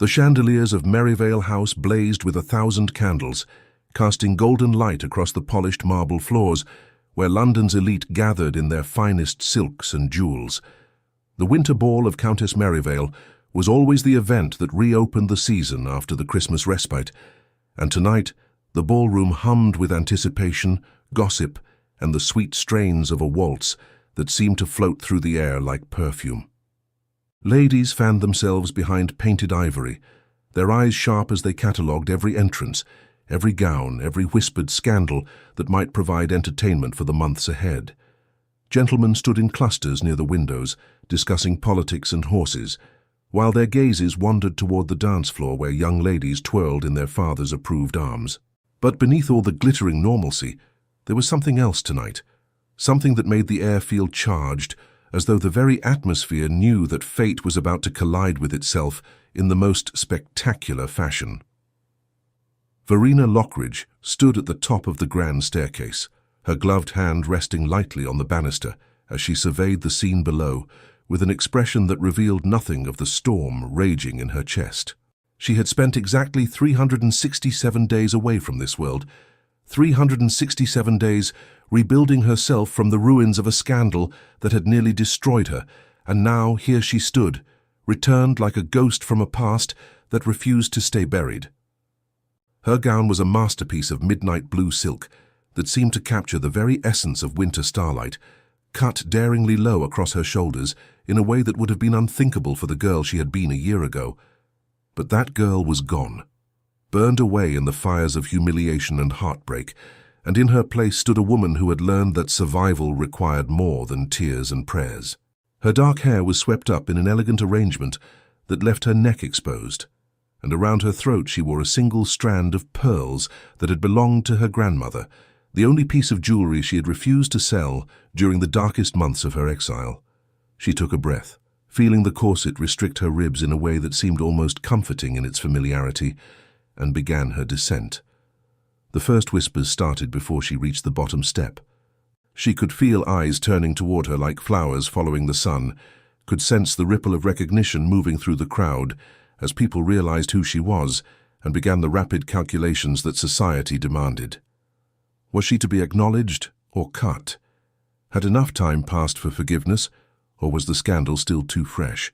The chandeliers of Merivale House blazed with 1,000 candles, casting golden light across the polished marble floors, where London's elite gathered in their finest silks and jewels. The winter ball of Countess Merivale was always the event that reopened the season after the Christmas respite, and tonight the ballroom hummed with anticipation, gossip, and the sweet strains of a waltz that seemed to float through the air like perfume. Ladies fanned themselves behind painted ivory, their eyes sharp as they catalogued every entrance, every gown, every whispered scandal that might provide entertainment for the months ahead. Gentlemen stood in clusters near the windows, discussing politics and horses, while their gazes wandered toward the dance floor where young ladies twirled in their fathers' approved arms. But beneath all the glittering normalcy, there was something else tonight, something that made the air feel charged, as though the very atmosphere knew that fate was about to collide with itself in the most spectacular fashion. Verena Lockridge stood at the top of the grand staircase, her gloved hand resting lightly on the banister as she surveyed the scene below, with an expression that revealed nothing of the storm raging in her chest. She had spent exactly 367 days away from this world, 367 days rebuilding herself from the ruins of a scandal that had nearly destroyed her, and now here she stood, returned like a ghost from a past that refused to stay buried. Her gown was a masterpiece of midnight blue silk that seemed to capture the very essence of winter starlight, cut daringly low across her shoulders in a way that would have been unthinkable for the girl she had been a year ago. But that girl was gone, burned away in the fires of humiliation and heartbreak, and in her place stood a woman who had learned that survival required more than tears and prayers. Her dark hair was swept up in an elegant arrangement that left her neck exposed, and around her throat she wore a single strand of pearls that had belonged to her grandmother, the only piece of jewelry she had refused to sell during the darkest months of her exile. She took a breath, feeling the corset restrict her ribs in a way that seemed almost comforting in its familiarity, and began her descent. The first whispers started before she reached the bottom step. She could feel eyes turning toward her like flowers following the sun, could sense the ripple of recognition moving through the crowd as people realized who she was and began the rapid calculations that society demanded. Was she to be acknowledged or cut? Had enough time passed for forgiveness, or was the scandal still too fresh?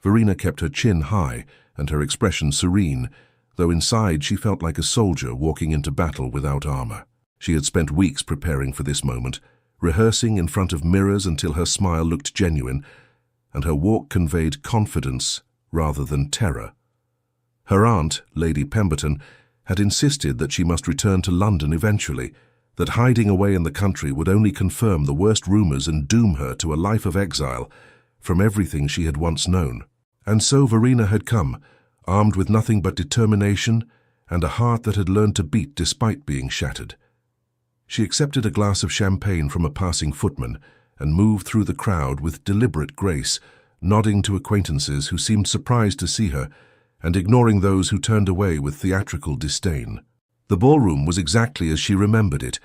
Verena kept her chin high and her expression serene, though inside she felt like a soldier walking into battle without armor. She had spent weeks preparing for this moment, rehearsing in front of mirrors until her smile looked genuine, and her walk conveyed confidence rather than terror. Her aunt, Lady Pemberton, had insisted that she must return to London eventually, that hiding away in the country would only confirm the worst rumors and doom her to a life of exile from everything she had once known. And so Verena had come, armed with nothing but determination and a heart that had learned to beat despite being shattered. She accepted a glass of champagne from a passing footman and moved through the crowd with deliberate grace, nodding to acquaintances who seemed surprised to see her and ignoring those who turned away with theatrical disdain. The ballroom was exactly as she remembered it,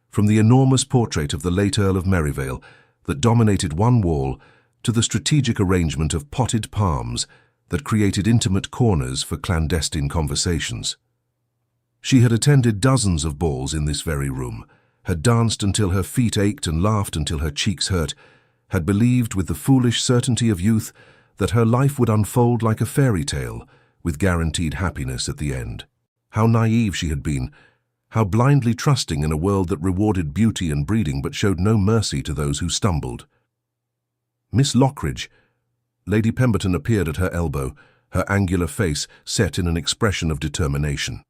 from the enormous portrait of the late Earl of Merivale that dominated one wall to the strategic arrangement of potted palms that created intimate corners for clandestine conversations. She had attended dozens of balls in this very room, had danced until her feet ached and laughed until her cheeks hurt, had believed with the foolish certainty of youth that her life would unfold like a fairy tale, with guaranteed happiness at the end. How naive she had been, how blindly trusting in a world that rewarded beauty and breeding but showed no mercy to those who stumbled. Miss Lockridge. Lady Pemberton appeared at her elbow, her angular face set in an expression of determination.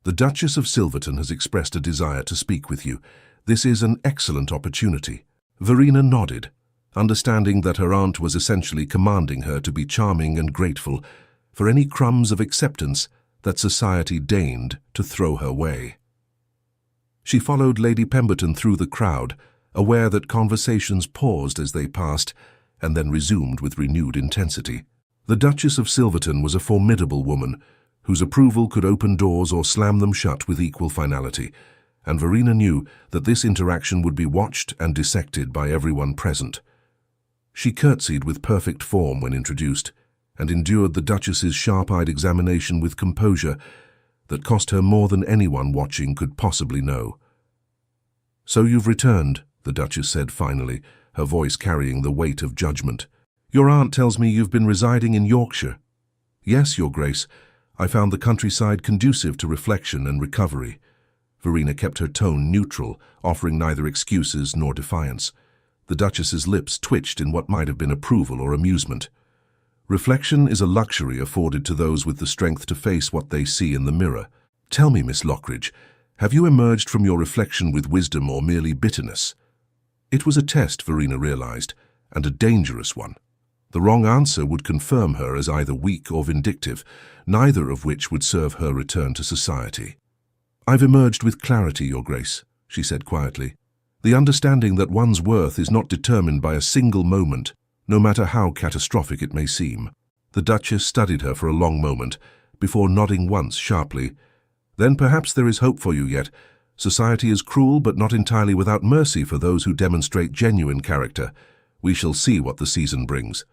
The Duchess of Silverton has expressed a desire to speak with you. This is an excellent opportunity. Verena nodded, understanding that her aunt was essentially commanding her to be charming and grateful for any crumbs of acceptance that society deigned to throw her way. She followed Lady Pemberton through the crowd, aware that conversations paused as they passed and then resumed with renewed intensity. The Duchess of Silverton was a formidable woman whose approval could open doors or slam them shut with equal finality, and Verena knew that this interaction would be watched and dissected by everyone present. She curtsied with perfect form when introduced, and endured the Duchess's sharp-eyed examination with composure that cost her more than anyone watching could possibly know. "So you've returned," the Duchess said finally, her voice carrying the weight of judgment. "Your aunt tells me you've been residing in Yorkshire." "Yes, Your Grace. I found the countryside conducive to reflection and recovery." Verena kept her tone neutral, offering neither excuses nor defiance. The Duchess's lips twitched in what might have been approval or amusement. "Reflection is a luxury afforded to those with the strength to face what they see in the mirror. Tell me, Miss Lockridge, have you emerged from your reflection with wisdom or merely bitterness?" It was a test, Verena realized, and a dangerous one. The wrong answer would confirm her as either weak or vindictive, neither of which would serve her return to society. "I've emerged with clarity, Your Grace," she said quietly. "The understanding that one's worth is not determined by a single moment, no matter how catastrophic it may seem." The Duchess studied her for a long moment, before nodding once sharply. "Then perhaps there is hope for you yet. Society is cruel, but not entirely without mercy for those who demonstrate genuine character. We shall see what the season brings."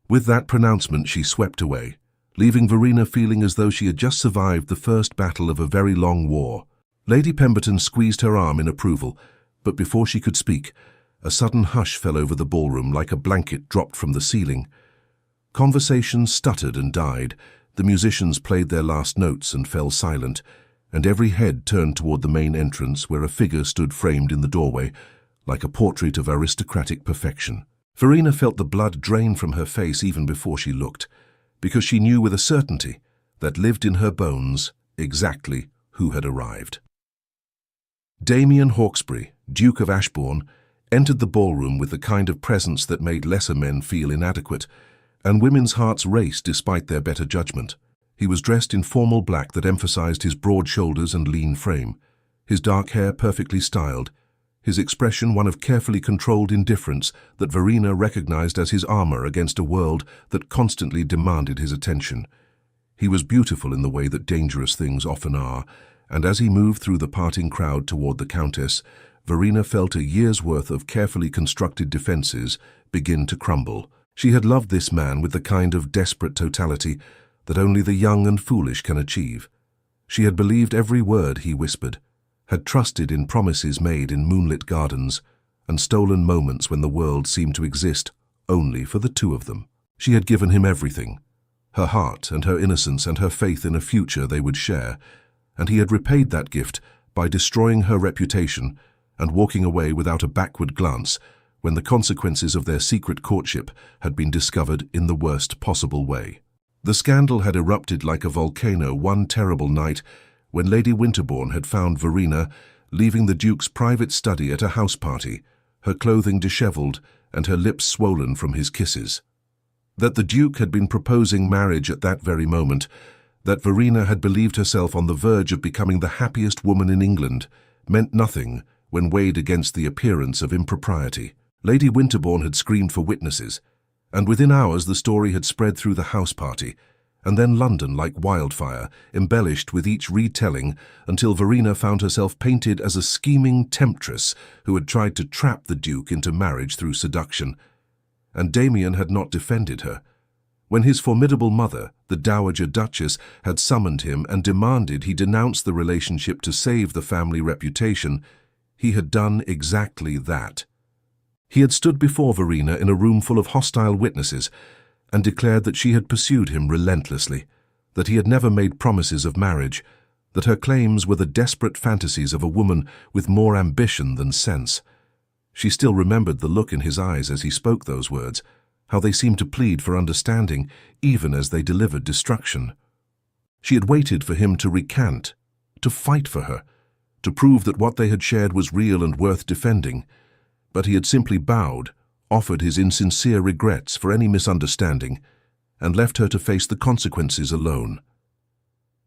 With that pronouncement, she swept away, leaving Verena feeling as though she had just survived the first battle of a very long war. Lady Pemberton squeezed her arm in approval, but before she could speak, a sudden hush fell over the ballroom like a blanket dropped from the ceiling. Conversation stuttered and died, the musicians played their last notes and fell silent, and every head turned toward the main entrance where a figure stood framed in the doorway, like a portrait of aristocratic perfection. Verena felt the blood drain from her face even before she looked, because she knew with a certainty that lived in her bones exactly who had arrived. Damien Hawkesbury, Duke of Ashbourne, entered the ballroom with the kind of presence that made lesser men feel inadequate, and women's hearts raced despite their better judgment. He was dressed in formal black that emphasized his broad shoulders and lean frame, his dark hair perfectly styled, his expression one of carefully controlled indifference that Verena recognized as his armor against a world that constantly demanded his attention. He was beautiful in the way that dangerous things often are, and as he moved through the parting crowd toward the Countess, Verena felt a year's worth of carefully constructed defenses begin to crumble. She had loved this man with the kind of desperate totality that only the young and foolish can achieve. She had believed every word he whispered, had trusted in promises made in moonlit gardens, and stolen moments when the world seemed to exist only for the two of them. She had given him everything, her heart and her innocence and her faith in a future they would share, and he had repaid that gift by destroying her reputation and walking away without a backward glance when the consequences of their secret courtship had been discovered in the worst possible way. The scandal had erupted like a volcano one terrible night when Lady Winterbourne had found Verena leaving the Duke's private study at a house party, her clothing dishevelled and her lips swollen from his kisses. That the Duke had been proposing marriage at that very moment, that Verena had believed herself on the verge of becoming the happiest woman in England, meant nothing when weighed against the appearance of impropriety. Lady Winterbourne had screamed for witnesses, and within hours the story had spread through the house party, and then London like wildfire, embellished with each retelling until Verena found herself painted as a scheming temptress who had tried to trap the Duke into marriage through seduction. And Damien had not defended her. When his formidable mother, the Dowager Duchess, had summoned him and demanded he denounce the relationship to save the family reputation, he had done exactly that. He had stood before Verena in a room full of hostile witnesses and declared that she had pursued him relentlessly, that he had never made promises of marriage, that her claims were the desperate fantasies of a woman with more ambition than sense. She still remembered the look in his eyes as he spoke those words, how they seemed to plead for understanding even as they delivered destruction. She had waited for him to recant, to fight for her, to prove that what they had shared was real and worth defending, but he had simply bowed, offered his insincere regrets for any misunderstanding, and left her to face the consequences alone.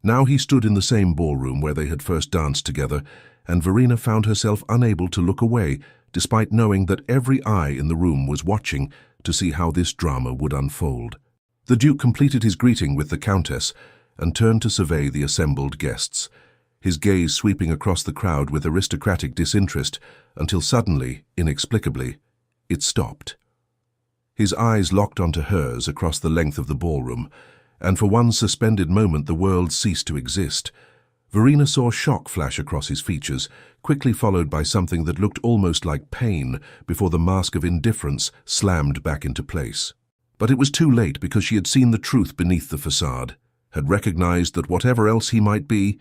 Now he stood in the same ballroom where they had first danced together, and Verena found herself unable to look away, despite knowing that every eye in the room was watching to see how this drama would unfold. The Duke completed his greeting with the Countess and turned to survey the assembled guests, his gaze sweeping across the crowd with aristocratic disinterest until suddenly, inexplicably, it stopped. His eyes locked onto hers across the length of the ballroom, and for one suspended moment the world ceased to exist. Verena saw shock flash across his features, quickly followed by something that looked almost like pain before the mask of indifference slammed back into place. But it was too late, because she had seen the truth beneath the facade, had recognized that whatever else he might be,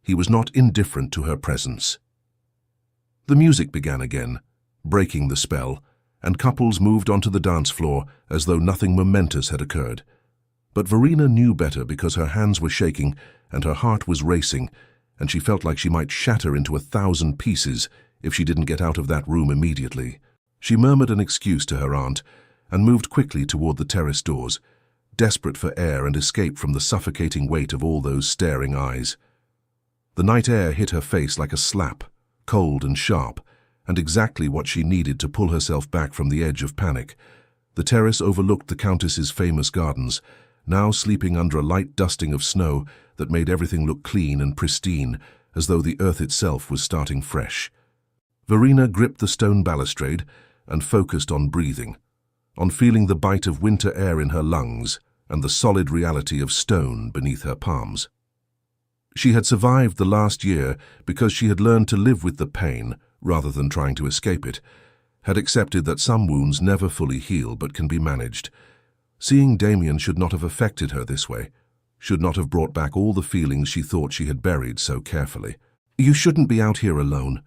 he was not indifferent to her presence. The music began again, breaking the spell, and couples moved onto the dance floor as though nothing momentous had occurred. But Verena knew better, because her hands were shaking and her heart was racing, and she felt like she might shatter into 1,000 pieces if she didn't get out of that room immediately. She murmured an excuse to her aunt and moved quickly toward the terrace doors, desperate for air and escape from the suffocating weight of all those staring eyes. The night air hit her face like a slap, cold and sharp, and exactly what she needed to pull herself back from the edge of panic. The terrace overlooked the Countess's famous gardens, now sleeping under a light dusting of snow that made everything look clean and pristine, as though the earth itself was starting fresh. Verena gripped the stone balustrade and focused on breathing, on feeling the bite of winter air in her lungs and the solid reality of stone beneath her palms. She had survived the last year because she had learned to live with the pain rather than trying to escape it, had accepted that some wounds never fully heal but can be managed. Seeing Damien should not have affected her this way, should not have brought back all the feelings she thought she had buried so carefully. "You shouldn't be out here alone."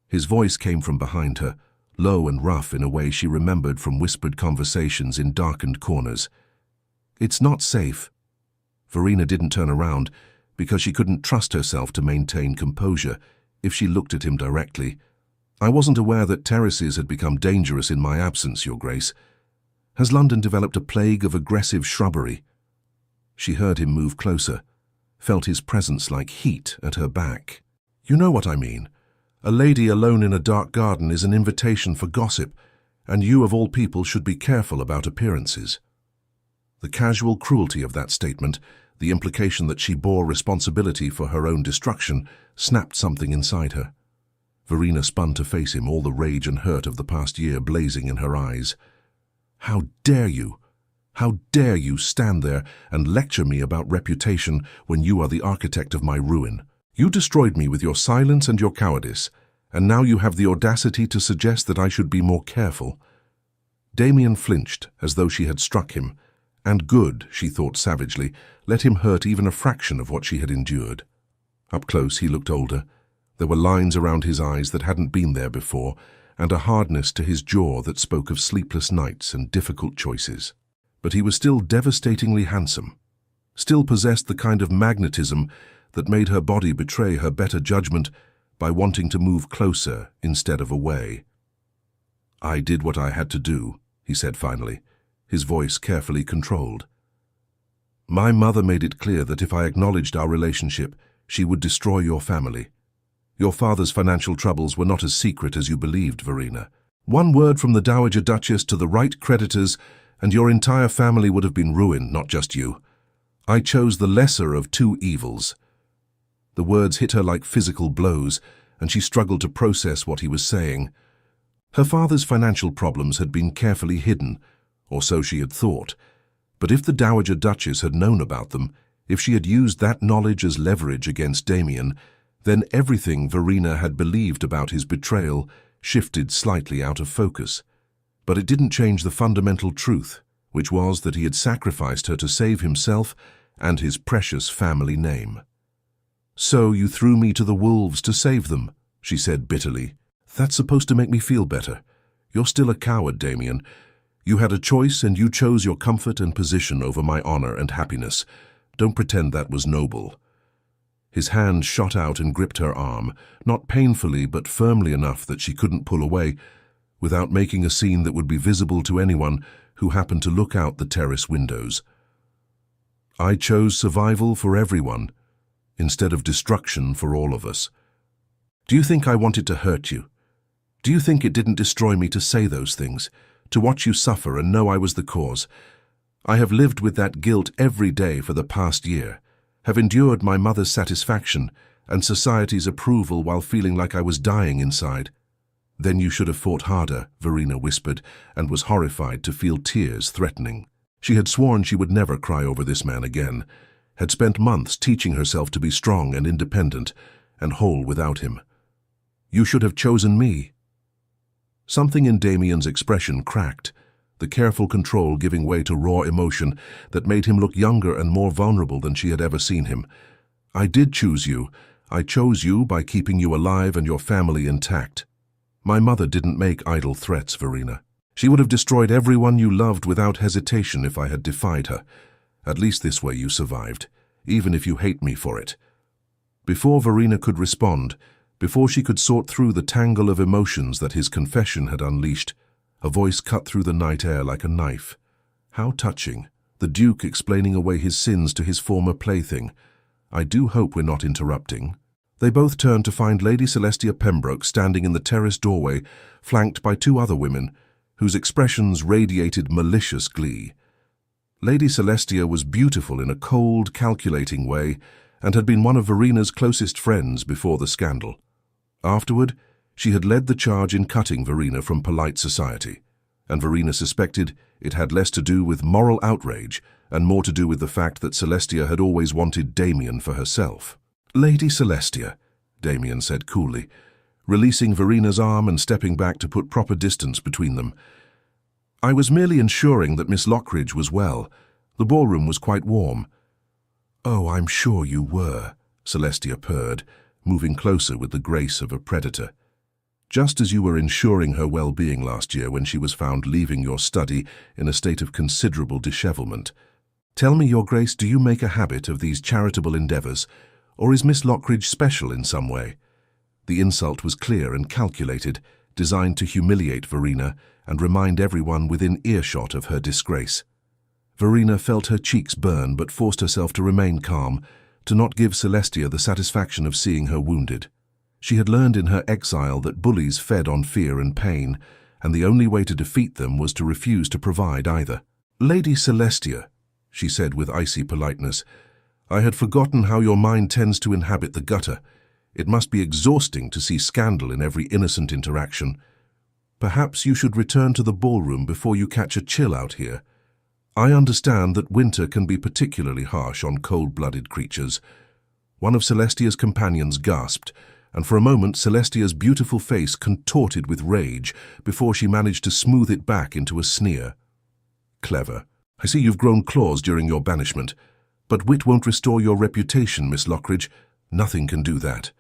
His voice came from behind her, low and rough in a way she remembered from whispered conversations in darkened corners. "It's not safe." Verena didn't turn around because she couldn't trust herself to maintain composure if she looked at him directly. "I wasn't aware that terraces had become dangerous in my absence, Your Grace. Has London developed a plague of aggressive shrubbery?" She heard him move closer, felt his presence like heat at her back. "You know what I mean. A lady alone in a dark garden is an invitation for gossip, and you of all people should be careful about appearances." The casual cruelty of that statement, the implication that she bore responsibility for her own destruction, snapped something inside her. Verena spun to face him, all the rage and hurt of the past year blazing in her eyes. "How dare you? How dare you stand there and lecture me about reputation when you are the architect of my ruin? You destroyed me with your silence and your cowardice, and now you have the audacity to suggest that I should be more careful." Damien flinched as though she had struck him, and good, she thought savagely, let him hurt even a fraction of what she had endured. Up close he looked older. There were lines around his eyes that hadn't been there before, and a hardness to his jaw that spoke of sleepless nights and difficult choices. But he was still devastatingly handsome, still possessed the kind of magnetism that made her body betray her better judgment by wanting to move closer instead of away. "I did what I had to do," he said finally, his voice carefully controlled. "My mother made it clear that if I acknowledged our relationship, she would destroy your family. Your father's financial troubles were not as secret as you believed, Verena. One word from the Dowager Duchess to the right creditors, and your entire family would have been ruined, not just you. I chose the lesser of two evils." The words hit her like physical blows, and she struggled to process what he was saying. Her father's financial problems had been carefully hidden, or so she had thought. But if the Dowager Duchess had known about them, if she had used that knowledge as leverage against Damien, then everything Verena had believed about his betrayal shifted slightly out of focus. But it didn't change the fundamental truth, which was that he had sacrificed her to save himself and his precious family name. "So you threw me to the wolves to save them," she said bitterly. "That's supposed to make me feel better. You're still a coward, Damien. You had a choice and you chose your comfort and position over my honor and happiness. Don't pretend that was noble." His hand shot out and gripped her arm, not painfully but firmly enough that she couldn't pull away, without making a scene that would be visible to anyone who happened to look out the terrace windows. "I chose survival for everyone, instead of destruction for all of us. Do you think I wanted to hurt you? Do you think it didn't destroy me to say those things, to watch you suffer and know I was the cause? I have lived with that guilt every day for the past year, have endured my mother's satisfaction and society's approval while feeling like I was dying inside. Then you should have fought harder, Verena whispered, and was horrified to feel tears threatening. She had sworn she would never cry over this man again, had spent months teaching herself to be strong and independent, and whole without him. You should have chosen me. Something in Damien's expression cracked, the careful control giving way to raw emotion that made him look younger and more vulnerable than she had ever seen him. I did choose you. I chose you by keeping you alive and your family intact. My mother didn't make idle threats, Verena. She would have destroyed everyone you loved without hesitation if I had defied her. At least this way you survived, even if you hate me for it. Before Verena could respond, before she could sort through the tangle of emotions that his confession had unleashed, a voice cut through the night air like a knife. How touching, the Duke explaining away his sins to his former plaything. I do hope we're not interrupting. They both turned to find Lady Celestia Pembroke standing in the terrace doorway, flanked by two other women, whose expressions radiated malicious glee. Lady Celestia was beautiful in a cold, calculating way, and had been one of Verena's closest friends before the scandal. Afterward, she had led the charge in cutting Verena from polite society, and Verena suspected it had less to do with moral outrage and more to do with the fact that Celestia had always wanted Damien for herself. Lady Celestia, Damien said coolly, releasing Verena's arm and stepping back to put proper distance between them. I was merely ensuring that Miss Lockridge was well. The ballroom was quite warm. Oh, I'm sure you were, Celestia purred, moving closer with the grace of a predator. Just as you were ensuring her well-being last year when she was found leaving your study in a state of considerable dishevelment. Tell me, Your Grace, do you make a habit of these charitable endeavours, or is Miss Lockridge special in some way? The insult was clear and calculated, designed to humiliate Verena and remind everyone within earshot of her disgrace. Verena felt her cheeks burn but forced herself to remain calm, to not give Celestia the satisfaction of seeing her wounded. She had learned in her exile that bullies fed on fear and pain, and the only way to defeat them was to refuse to provide either. Lady Celestia, she said with icy politeness, I had forgotten how your mind tends to inhabit the gutter. It must be exhausting to see scandal in every innocent interaction. Perhaps you should return to the ballroom before you catch a chill out here. I understand that winter can be particularly harsh on cold-blooded creatures. One of Celestia's companions gasped, and for a moment Celestia's beautiful face contorted with rage before she managed to smooth it back into a sneer. Clever. I see you've grown claws during your banishment. But wit won't restore your reputation, Miss Lockridge. Nothing can do that.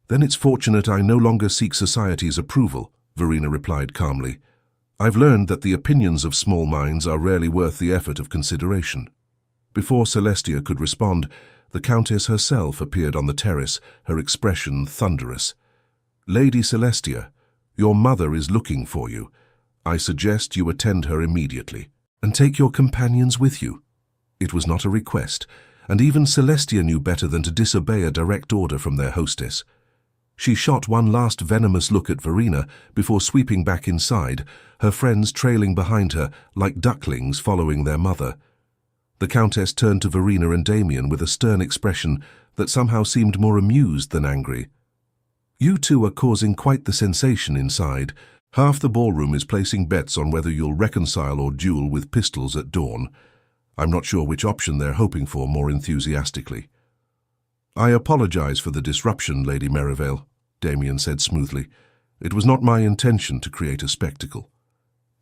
Then it's fortunate I no longer seek society's approval, Verena replied calmly. I've learned that the opinions of small minds are rarely worth the effort of consideration. Before Celestia could respond, the Countess herself appeared on the terrace, her expression thunderous. Lady Celestia, your mother is looking for you. I suggest you attend her immediately, and take your companions with you. It was not a request, and even Celestia knew better than to disobey a direct order from their hostess. She shot one last venomous look at Verena before sweeping back inside, her friends trailing behind her like ducklings following their mother. The Countess turned to Verena and Damien with a stern expression that somehow seemed more amused than angry. You two are causing quite the sensation inside. Half the ballroom is placing bets on whether you'll reconcile or duel with pistols at dawn. I'm not sure which option they're hoping for more enthusiastically. I apologize for the disruption, Lady Merivale, Damien said smoothly. It was not my intention to create a spectacle.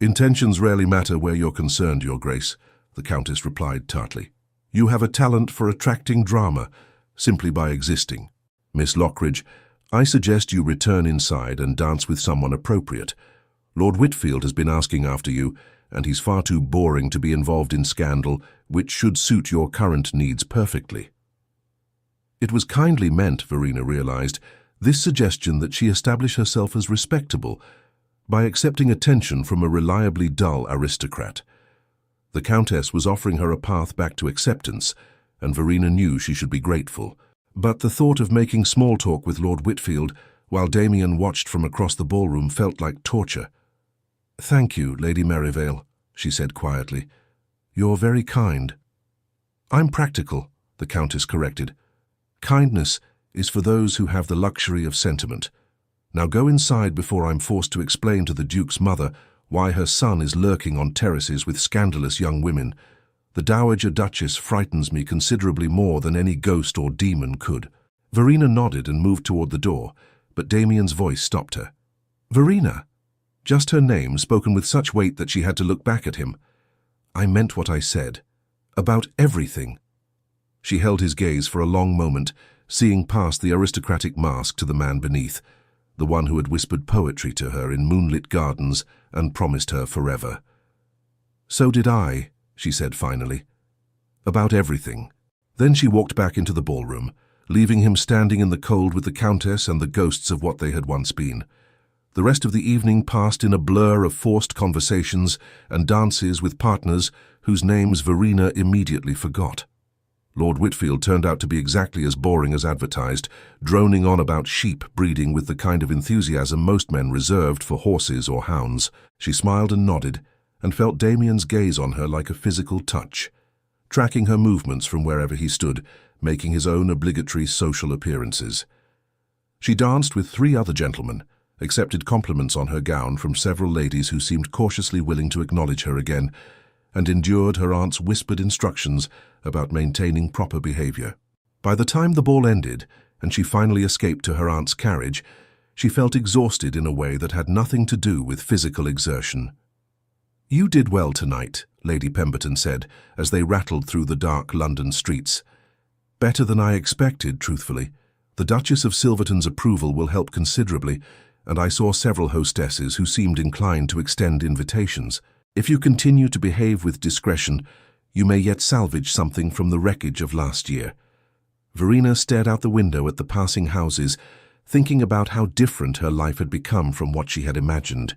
Intentions rarely matter where you're concerned, Your Grace, the Countess replied tartly. You have a talent for attracting drama, simply by existing. Miss Lockridge, I suggest you return inside and dance with someone appropriate. Lord Whitfield has been asking after you, and he's far too boring to be involved in scandal, which should suit your current needs perfectly. It was kindly meant, Verena realized, this suggestion that she establish herself as respectable by accepting attention from a reliably dull aristocrat. The Countess was offering her a path back to acceptance, and Verena knew she should be grateful. But the thought of making small talk with Lord Whitfield while Damien watched from across the ballroom felt like torture. Thank you, Lady Merivale, she said quietly. You're very kind. I'm practical, the Countess corrected. Kindness is for those who have the luxury of sentiment. Now go inside before I'm forced to explain to the Duke's mother why her son is lurking on terraces with scandalous young women. The Dowager Duchess frightens me considerably more than any ghost or demon could." Verena nodded and moved toward the door, but Damien's voice stopped her. "Verena?" Just her name, spoken with such weight that she had to look back at him. "I meant what I said. About everything." She held his gaze for a long moment, seeing past the aristocratic mask to the man beneath, the one who had whispered poetry to her in moonlit gardens and promised her forever. "So did I," she said finally. "About everything." Then she walked back into the ballroom, leaving him standing in the cold with the Countess and the ghosts of what they had once been. The rest of the evening passed in a blur of forced conversations and dances with partners whose names Verena immediately forgot. Lord Whitfield turned out to be exactly as boring as advertised, droning on about sheep breeding with the kind of enthusiasm most men reserved for horses or hounds. She smiled and nodded, and felt Damien's gaze on her like a physical touch, tracking her movements from wherever he stood, making his own obligatory social appearances. She danced with 3 other gentlemen, accepted compliments on her gown from several ladies who seemed cautiously willing to acknowledge her again, and endured her aunt's whispered instructions about maintaining proper behavior. By the time the ball ended, and she finally escaped to her aunt's carriage, she felt exhausted in a way that had nothing to do with physical exertion. "You did well tonight," Lady Pemberton said, as they rattled through the dark London streets. "Better than I expected, truthfully. The Duchess of Silverton's approval will help considerably, and I saw several hostesses who seemed inclined to extend invitations. If you continue to behave with discretion, you may yet salvage something from the wreckage of last year." Verena stared out the window at the passing houses, thinking about how different her life had become from what she had imagined.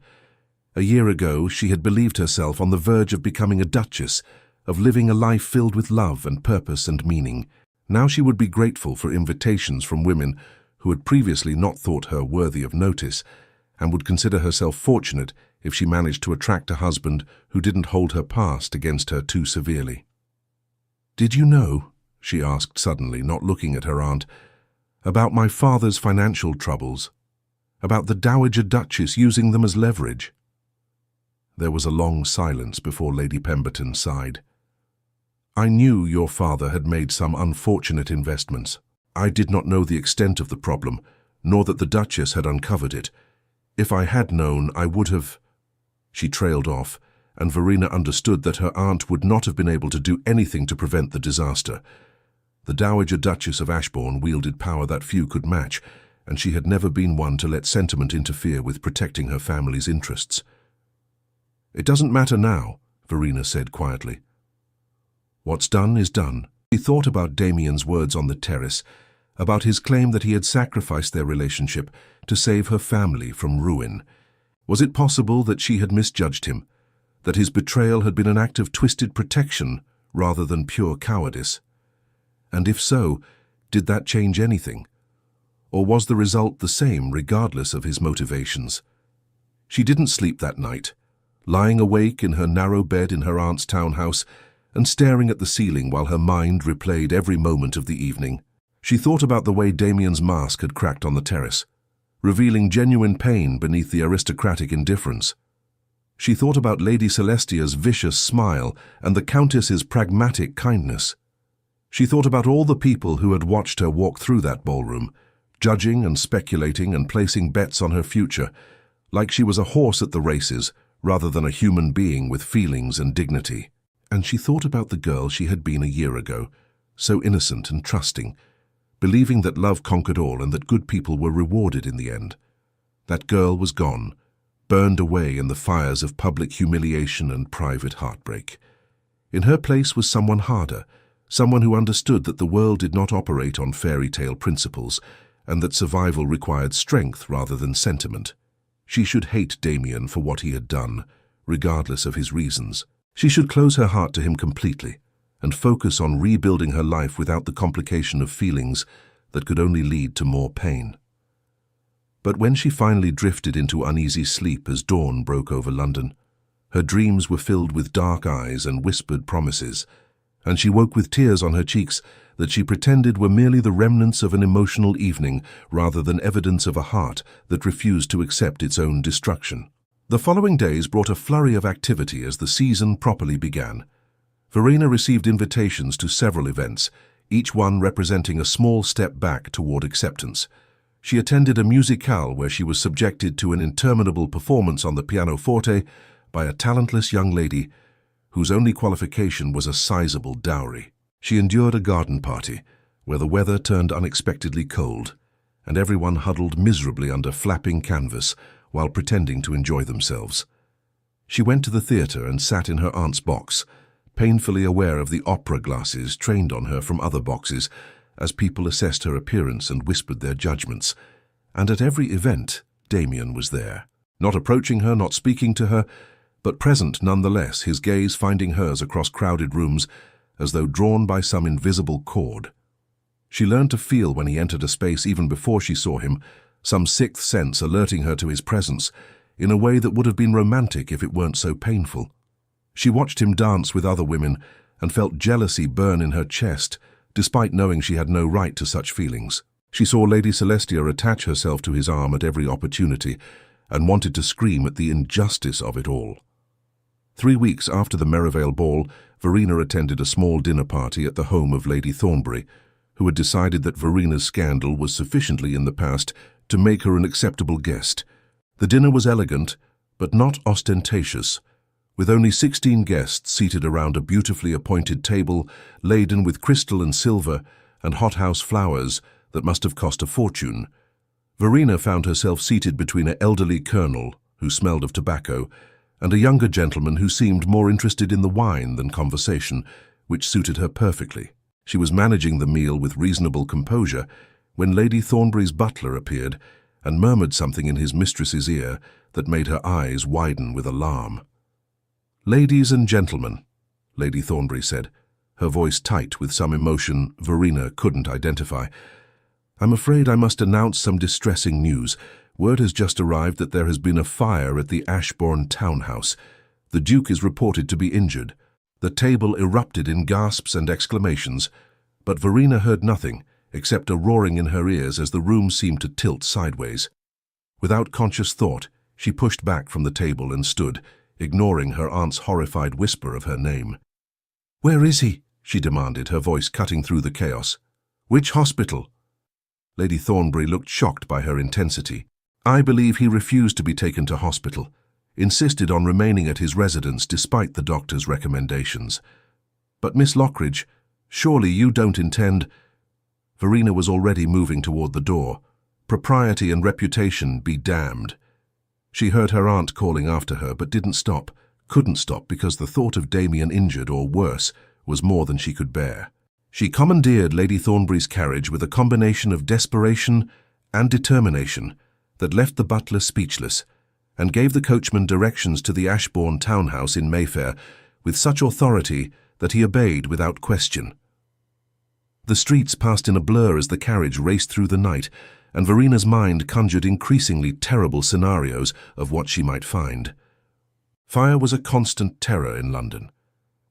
A year ago, she had believed herself on the verge of becoming a duchess, of living a life filled with love and purpose and meaning. Now she would be grateful for invitations from women who had previously not thought her worthy of notice, and would consider herself fortunate if she managed to attract a husband who didn't hold her past against her too severely. "Did you know," she asked suddenly, not looking at her aunt, "about my father's financial troubles? About the Dowager Duchess using them as leverage?" There was a long silence before Lady Pemberton sighed. "I knew your father had made some unfortunate investments. I did not know the extent of the problem, nor that the Duchess had uncovered it. If I had known, I would have—" She trailed off, and Verena understood that her aunt would not have been able to do anything to prevent the disaster. The Dowager Duchess of Ashbourne wielded power that few could match, and she had never been one to let sentiment interfere with protecting her family's interests. "It doesn't matter now," Verena said quietly. "What's done is done." He thought about Damien's words on the terrace, about his claim that he had sacrificed their relationship to save her family from ruin. Was it possible that she had misjudged him, that his betrayal had been an act of twisted protection rather than pure cowardice? And if so, did that change anything? Or was the result the same regardless of his motivations? She didn't sleep that night, lying awake in her narrow bed in her aunt's townhouse and staring at the ceiling while her mind replayed every moment of the evening. She thought about the way Damien's mask had cracked on the terrace, revealing genuine pain beneath the aristocratic indifference. She thought about Lady Celestia's vicious smile and the Countess's pragmatic kindness. She thought about all the people who had watched her walk through that ballroom, judging and speculating and placing bets on her future, like she was a horse at the races rather than a human being with feelings and dignity. And she thought about the girl she had been a year ago, so innocent and trusting, believing that love conquered all and that good people were rewarded in the end. That girl was gone, burned away in the fires of public humiliation and private heartbreak. In her place was someone harder, someone who understood that the world did not operate on fairy tale principles and that survival required strength rather than sentiment. She should hate Damien for what he had done, regardless of his reasons. She should close her heart to him completely and focus on rebuilding her life without the complication of feelings that could only lead to more pain. But when she finally drifted into uneasy sleep as dawn broke over London, her dreams were filled with dark eyes and whispered promises, and she woke with tears on her cheeks that she pretended were merely the remnants of an emotional evening rather than evidence of a heart that refused to accept its own destruction. The following days brought a flurry of activity as the season properly began. Verena received invitations to several events, each one representing a small step back toward acceptance. She attended a musicale where she was subjected to an interminable performance on the pianoforte by a talentless young lady whose only qualification was a sizable dowry. She endured a garden party where the weather turned unexpectedly cold, and everyone huddled miserably under flapping canvas while pretending to enjoy themselves. She went to the theatre and sat in her aunt's box, painfully aware of the opera glasses trained on her from other boxes as people assessed her appearance and whispered their judgments. And at every event, Damien was there, not approaching her, not speaking to her, but present nonetheless, his gaze finding hers across crowded rooms as though drawn by some invisible cord. She learned to feel when he entered a space even before she saw him, some sixth sense alerting her to his presence in a way that would have been romantic if it weren't so painful. She watched him dance with other women and felt jealousy burn in her chest, despite knowing she had no right to such feelings. She saw Lady Celestia attach herself to his arm at every opportunity and wanted to scream at the injustice of it all. 3 weeks after the Merivale ball, Verena attended a small dinner party at the home of Lady Thornbury, who had decided that Verena's scandal was sufficiently in the past to make her an acceptable guest. The dinner was elegant, but not ostentatious, with only 16 guests seated around a beautifully appointed table laden with crystal and silver and hothouse flowers that must have cost a fortune. Verena found herself seated between an elderly colonel, who smelled of tobacco, and a younger gentleman who seemed more interested in the wine than conversation, which suited her perfectly. She was managing the meal with reasonable composure when Lady Thornbury's butler appeared and murmured something in his mistress's ear that made her eyes widen with alarm. "Ladies and gentlemen," Lady Thornbury said, her voice tight with some emotion Verena couldn't identify, "I'm afraid I must announce some distressing news. Word has just arrived that there has been a fire at the Ashbourne townhouse. The Duke is reported to be injured." The table erupted in gasps and exclamations, but Verena heard nothing except a roaring in her ears as the room seemed to tilt sideways. Without conscious thought, she pushed back from the table and stood, ignoring her aunt's horrified whisper of her name. "Where is he?" she demanded, her voice cutting through the chaos. "Which hospital?" Lady Thornbury looked shocked by her intensity. "I believe he refused to be taken to hospital, insisted on remaining at his residence despite the doctor's recommendations. But Miss Lockridge, surely you don't intend—" Verena was already moving toward the door. Propriety and reputation be damned. She heard her aunt calling after her, but didn't stop, couldn't stop because the thought of Damien injured or worse was more than she could bear. She commandeered Lady Thornbury's carriage with a combination of desperation and determination that left the butler speechless, and gave the coachman directions to the Ashbourne townhouse in Mayfair with such authority that he obeyed without question. The streets passed in a blur as the carriage raced through the night, and Verena's mind conjured increasingly terrible scenarios of what she might find. Fire was a constant terror in London,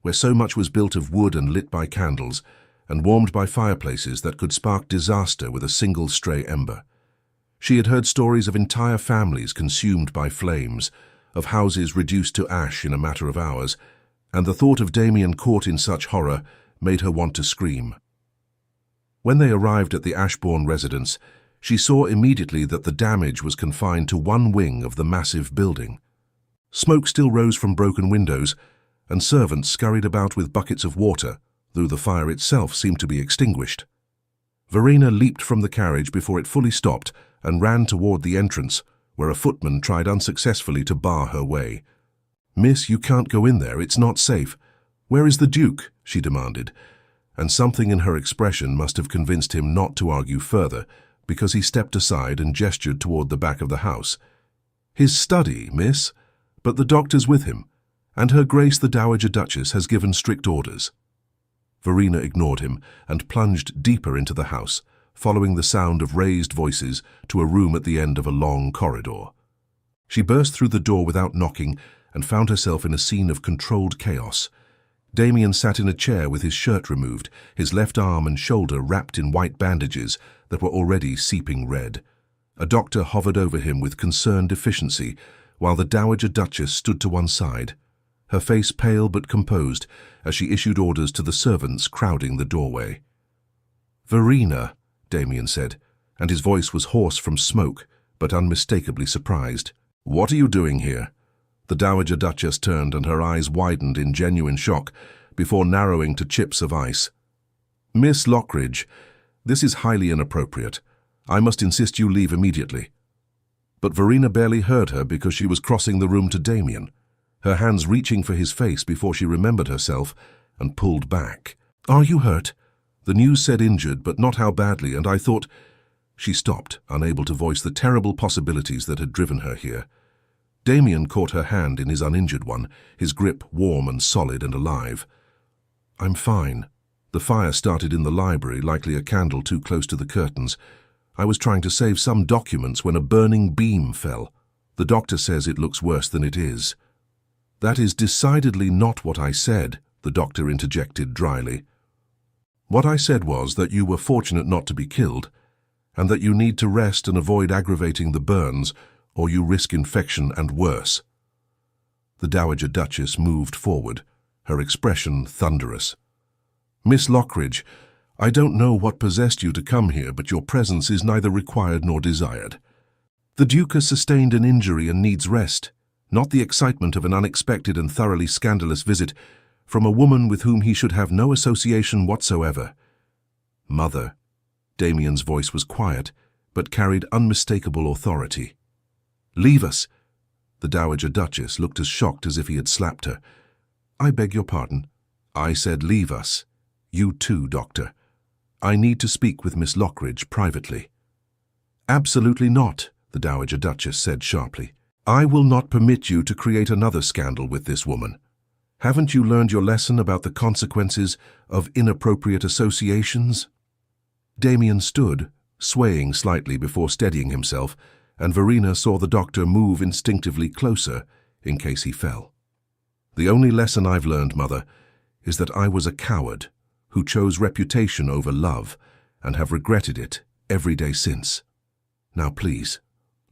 where so much was built of wood and lit by candles, and warmed by fireplaces that could spark disaster with a single stray ember. She had heard stories of entire families consumed by flames, of houses reduced to ash in a matter of hours, and the thought of Damien caught in such horror made her want to scream. When they arrived at the Ashbourne residence, she saw immediately that the damage was confined to one wing of the massive building. Smoke still rose from broken windows, and servants scurried about with buckets of water, though the fire itself seemed to be extinguished. Verena leaped from the carriage before it fully stopped and ran toward the entrance, where a footman tried unsuccessfully to bar her way. "Miss, you can't go in there, it's not safe. Where is the Duke?" she demanded, and something in her expression must have convinced him not to argue further, because he stepped aside and gestured toward the back of the house. "His study, miss, but the doctor's with him, and Her Grace the Dowager Duchess has given strict orders." Verena ignored him and plunged deeper into the house, following the sound of raised voices to a room at the end of a long corridor. She burst through the door without knocking and found herself in a scene of controlled chaos. Damien sat in a chair with his shirt removed, his left arm and shoulder wrapped in white bandages that were already seeping red. A doctor hovered over him with concerned efficiency, while the Dowager Duchess stood to one side, her face pale but composed as she issued orders to the servants crowding the doorway. "Verena," Damien said, and his voice was hoarse from smoke, but unmistakably surprised. "What are you doing here?" The Dowager Duchess turned and her eyes widened in genuine shock before narrowing to chips of ice. "Miss Lockridge, this is highly inappropriate. I must insist you leave immediately." But Verena barely heard her because she was crossing the room to Damien, her hands reaching for his face before she remembered herself and pulled back. "Are you hurt? The news said injured, but not how badly, and I thought—" She stopped, unable to voice the terrible possibilities that had driven her here. Damien caught her hand in his uninjured one, his grip warm and solid and alive. "I'm fine. The fire started in the library, likely a candle too close to the curtains. I was trying to save some documents when a burning beam fell. The doctor says it looks worse than it is." "That is decidedly not what I said," the doctor interjected dryly. "What I said was that you were fortunate not to be killed, and that you need to rest and avoid aggravating the burns, or you risk infection and worse." The Dowager Duchess moved forward, her expression thunderous. "Miss Lockridge, I don't know what possessed you to come here, but your presence is neither required nor desired. The Duke has sustained an injury and needs rest, not the excitement of an unexpected and thoroughly scandalous visit from a woman with whom he should have no association whatsoever." "Mother," Damien's voice was quiet, but carried unmistakable authority. "Leave us." The Dowager Duchess looked as shocked as if he had slapped her. "I beg your pardon. I said leave us. You too, Doctor. I need to speak with Miss Lockridge privately." "Absolutely not," the Dowager Duchess said sharply. "I will not permit you to create another scandal with this woman. Haven't you learned your lesson about the consequences of inappropriate associations?" Damien stood, swaying slightly before steadying himself, and Verena saw the doctor move instinctively closer in case he fell. "The only lesson I've learned, Mother, is that I was a coward who chose reputation over love and have regretted it every day since. Now please,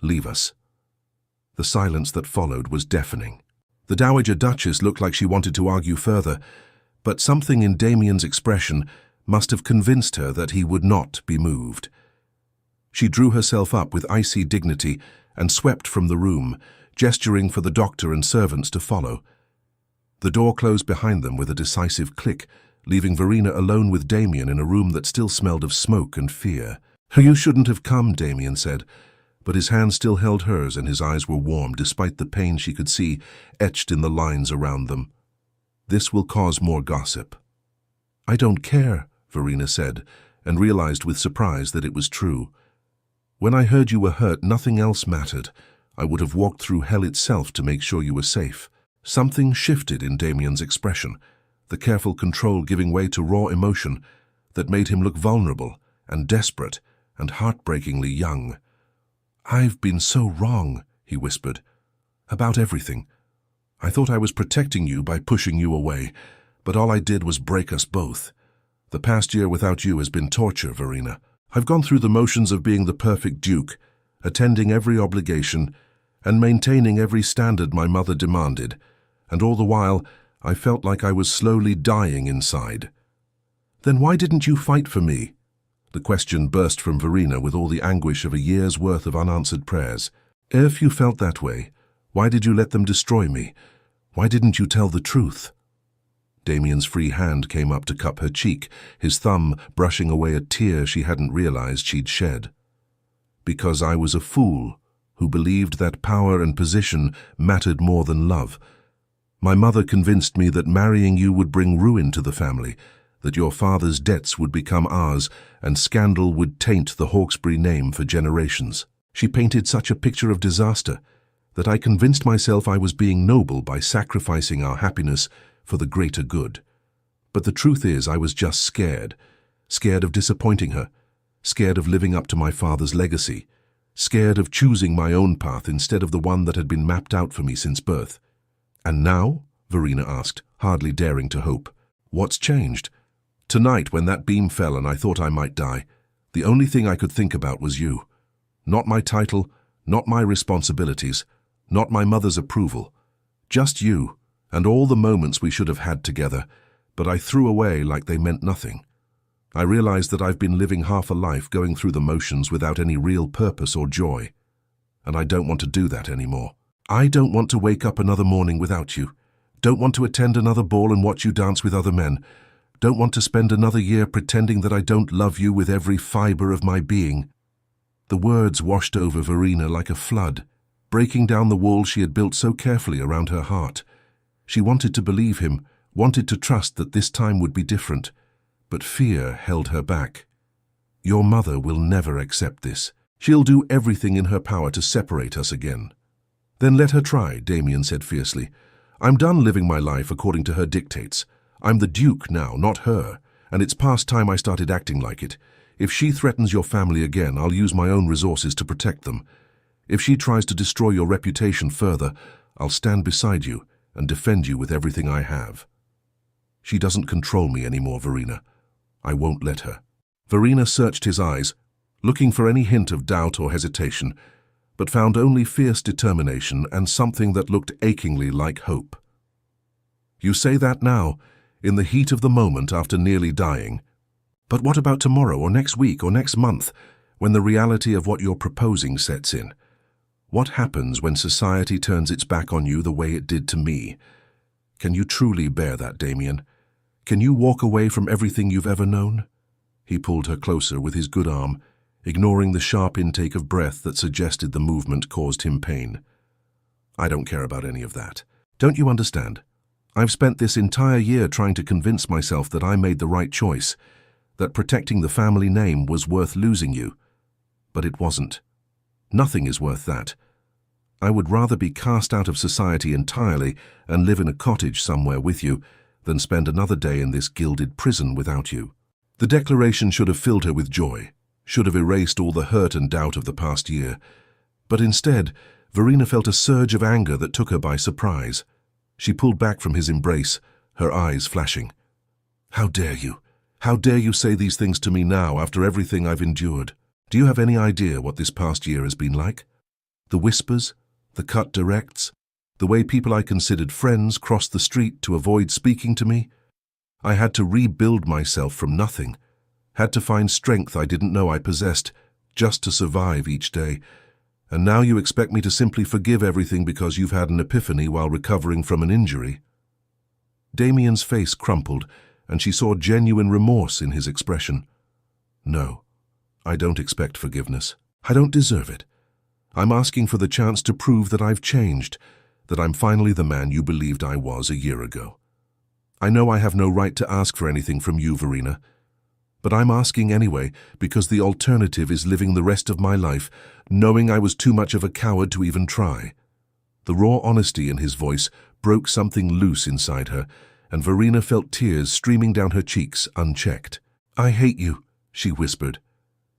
leave us." The silence that followed was deafening. The Dowager Duchess looked like she wanted to argue further, but something in Damien's expression must have convinced her that he would not be moved. She drew herself up with icy dignity and swept from the room, gesturing for the doctor and servants to follow. The door closed behind them with a decisive click, leaving Verena alone with Damien in a room that still smelled of smoke and fear. "You shouldn't have come," Damien said, but his hand still held hers and his eyes were warm despite the pain she could see etched in the lines around them. "This will cause more gossip." "I don't care," Verena said, and realized with surprise that it was true. "When I heard you were hurt, nothing else mattered. I would have walked through hell itself to make sure you were safe." Something shifted in Damien's expression, the careful control giving way to raw emotion that made him look vulnerable and desperate and heartbreakingly young. "I've been so wrong," he whispered, "about everything. I thought I was protecting you by pushing you away, but all I did was break us both. The past year without you has been torture, Verena. I've gone through the motions of being the perfect duke, attending every obligation, and maintaining every standard my mother demanded, and all the while I felt like I was slowly dying inside." "Then why didn't you fight for me?" The question burst from Verena with all the anguish of a year's worth of unanswered prayers. "If you felt that way, why did you let them destroy me? Why didn't you tell the truth?" Damien's free hand came up to cup her cheek, his thumb brushing away a tear she hadn't realized she'd shed. "Because I was a fool who believed that power and position mattered more than love. My mother convinced me that marrying you would bring ruin to the family, that your father's debts would become ours, and scandal would taint the Hawkesbury name for generations. She painted such a picture of disaster that I convinced myself I was being noble by sacrificing our happiness for the greater good. But the truth is I was just scared of disappointing her, scared of living up to my father's legacy, scared of choosing my own path instead of the one that had been mapped out for me since birth. And now, Verena asked, hardly daring to hope. What's changed? Tonight, when that beam fell and I thought I might die, the only thing I could think about was you. Not my title, not my responsibilities, not my mother's approval. Just you, and all the moments we should have had together, but I threw away like they meant nothing. I realized that I've been living half a life going through the motions without any real purpose or joy, and I don't want to do that anymore. I don't want to wake up another morning without you. Don't want to attend another ball and watch you dance with other men. Don't want to spend another year pretending that I don't love you with every fiber of my being. The words washed over Verena like a flood, breaking down the wall she had built so carefully around her heart. She wanted to believe him, wanted to trust that this time would be different, but fear held her back. Your mother will never accept this. She'll do everything in her power to separate us again. Then let her try, Damien said fiercely. I'm done living my life according to her dictates. I'm the Duke now, not her, and it's past time I started acting like it. If she threatens your family again, I'll use my own resources to protect them. If she tries to destroy your reputation further, I'll stand beside you and defend you with everything I have. She doesn't control me anymore, Verena. I won't let her. Verena searched his eyes, looking for any hint of doubt or hesitation, but found only fierce determination and something that looked achingly like hope. You say that now, in the heat of the moment after nearly dying. But what about tomorrow or next week or next month, when the reality of what you're proposing sets in? What happens when society turns its back on you the way it did to me? Can you truly bear that, Damien? Can you walk away from everything you've ever known? He pulled her closer with his good arm, ignoring the sharp intake of breath that suggested the movement caused him pain. I don't care about any of that. Don't you understand? I've spent this entire year trying to convince myself that I made the right choice, that protecting the family name was worth losing you. But it wasn't. Nothing is worth that. I would rather be cast out of society entirely and live in a cottage somewhere with you than spend another day in this gilded prison without you. The declaration should have filled her with joy, should have erased all the hurt and doubt of the past year. But instead, Verena felt a surge of anger that took her by surprise. She pulled back from his embrace, her eyes flashing. How dare you? How dare you say these things to me now after everything I've endured? Do you have any idea what this past year has been like? The whispers, the cut directs, the way people I considered friends crossed the street to avoid speaking to me? I had to rebuild myself from nothing, had to find strength I didn't know I possessed, just to survive each day. And now you expect me to simply forgive everything because you've had an epiphany while recovering from an injury? Damien's face crumpled, and she saw genuine remorse in his expression. No, I don't expect forgiveness. I don't deserve it. I'm asking for the chance to prove that I've changed, that I'm finally the man you believed I was a year ago. I know I have no right to ask for anything from you, Verena, but I'm asking anyway because the alternative is living the rest of my life knowing I was too much of a coward to even try. The raw honesty in his voice broke something loose inside her, and Verena felt tears streaming down her cheeks unchecked. I hate you, she whispered,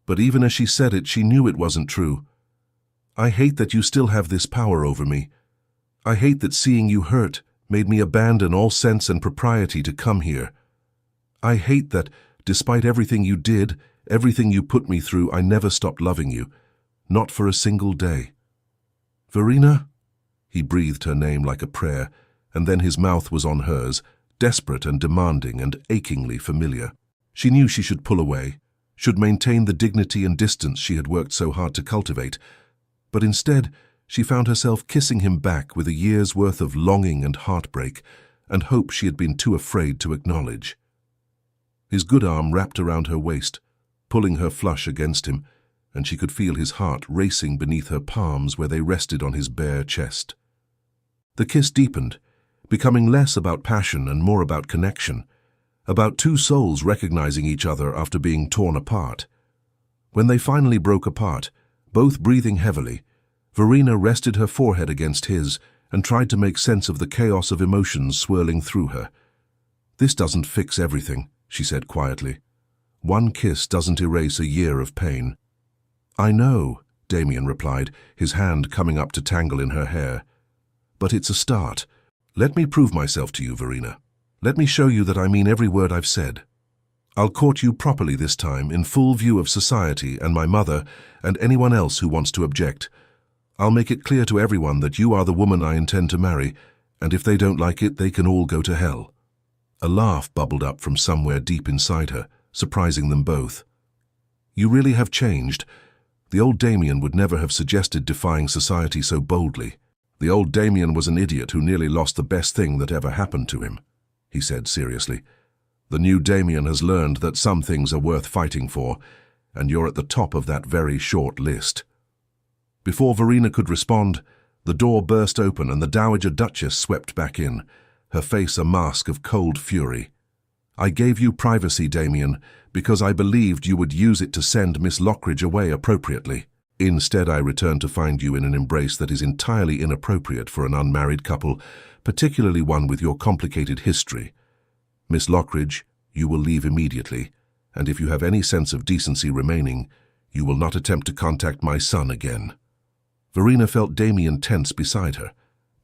but even as she said it, she knew it wasn't true. I hate that you still have this power over me. I hate that seeing you hurt made me abandon all sense and propriety to come here. I hate that, despite everything you did, everything you put me through, I never stopped loving you. Not for a single day. Verena? He breathed her name like a prayer, and then his mouth was on hers, desperate and demanding and achingly familiar. She knew she should pull away, should maintain the dignity and distance she had worked so hard to cultivate, but instead she found herself kissing him back with a year's worth of longing and heartbreak and hope she had been too afraid to acknowledge. His good arm wrapped around her waist, pulling her flush against him, and she could feel his heart racing beneath her palms where they rested on his bare chest. The kiss deepened, becoming less about passion and more about connection, about two souls recognizing each other after being torn apart. When they finally broke apart, both breathing heavily, Verena rested her forehead against his and tried to make sense of the chaos of emotions swirling through her. This doesn't fix everything, she said quietly. One kiss doesn't erase a year of pain. I know, Damien replied, his hand coming up to tangle in her hair. But it's a start. Let me prove myself to you, Verena. Let me show you that I mean every word I've said. I'll court you properly this time, in full view of society and my mother and anyone else who wants to object. I'll make it clear to everyone that you are the woman I intend to marry, and if they don't like it, they can all go to hell." A laugh bubbled up from somewhere deep inside her, surprising them both. "You really have changed. The old Damien would never have suggested defying society so boldly. The old Damien was an idiot who nearly lost the best thing that ever happened to him," he said seriously. "The new Damien has learned that some things are worth fighting for, and you're at the top of that very short list." Before Verena could respond, the door burst open and the Dowager Duchess swept back in, her face a mask of cold fury. "I gave you privacy, Damien, because I believed you would use it to send Miss Lockridge away appropriately. Instead, I returned to find you in an embrace that is entirely inappropriate for an unmarried couple, particularly one with your complicated history. Miss Lockridge, you will leave immediately, and if you have any sense of decency remaining, you will not attempt to contact my son again." Verena felt Damien tense beside her,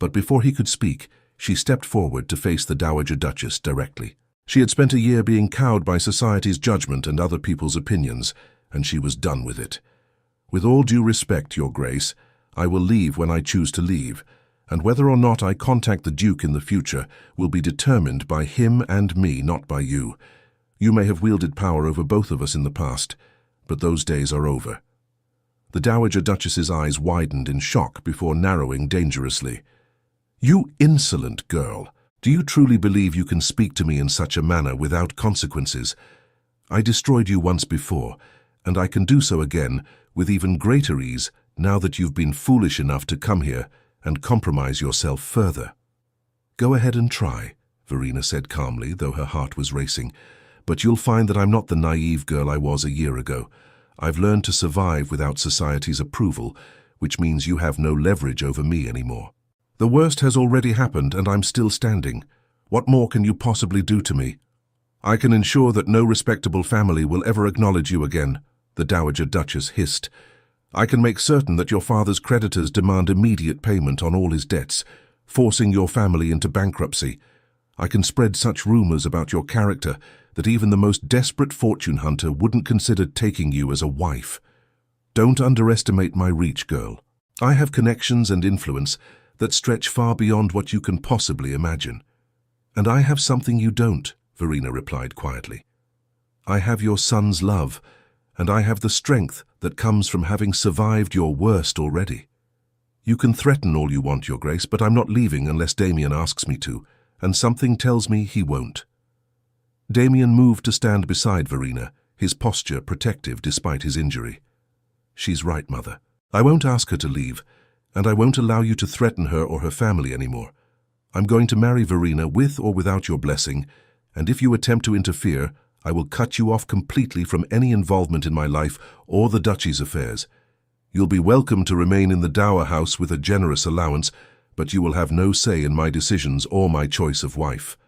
but before he could speak, she stepped forward to face the Dowager Duchess directly. She had spent a year being cowed by society's judgment and other people's opinions, and she was done with it. "With all due respect, Your Grace, I will leave when I choose to leave, and whether or not I contact the Duke in the future will be determined by him and me, not by you. You may have wielded power over both of us in the past, but those days are over." The Dowager Duchess's eyes widened in shock before narrowing dangerously. "You insolent girl! Do you truly believe you can speak to me in such a manner without consequences? I destroyed you once before, and I can do so again with even greater ease now that you've been foolish enough to come here and compromise yourself further." "Go ahead and try," Verena said calmly, though her heart was racing. "But you'll find that I'm not the naive girl I was a year ago. I've learned to survive without society's approval, which means you have no leverage over me anymore. The worst has already happened, and I'm still standing. What more can you possibly do to me? I can ensure that no respectable family will ever acknowledge you again," the Dowager Duchess hissed. "I can make certain that your father's creditors demand immediate payment on all his debts, forcing your family into bankruptcy. I can spread such rumors about your character that even the most desperate fortune hunter wouldn't consider taking you as a wife. Don't underestimate my reach, girl. I have connections and influence that stretch far beyond what you can possibly imagine. And I have something you don't," Verena replied quietly. "I have your son's love, and I have the strength that comes from having survived your worst already. You can threaten all you want, Your Grace, but I'm not leaving unless Damien asks me to, and something tells me he won't." Damien moved to stand beside Verena, his posture protective despite his injury. "She's right, Mother. I won't ask her to leave, and I won't allow you to threaten her or her family anymore. I'm going to marry Verena with or without your blessing, and if you attempt to interfere, I will cut you off completely from any involvement in my life or the Duchy's affairs. You'll be welcome to remain in the dower house with a generous allowance, but you will have no say in my decisions or my choice of wife."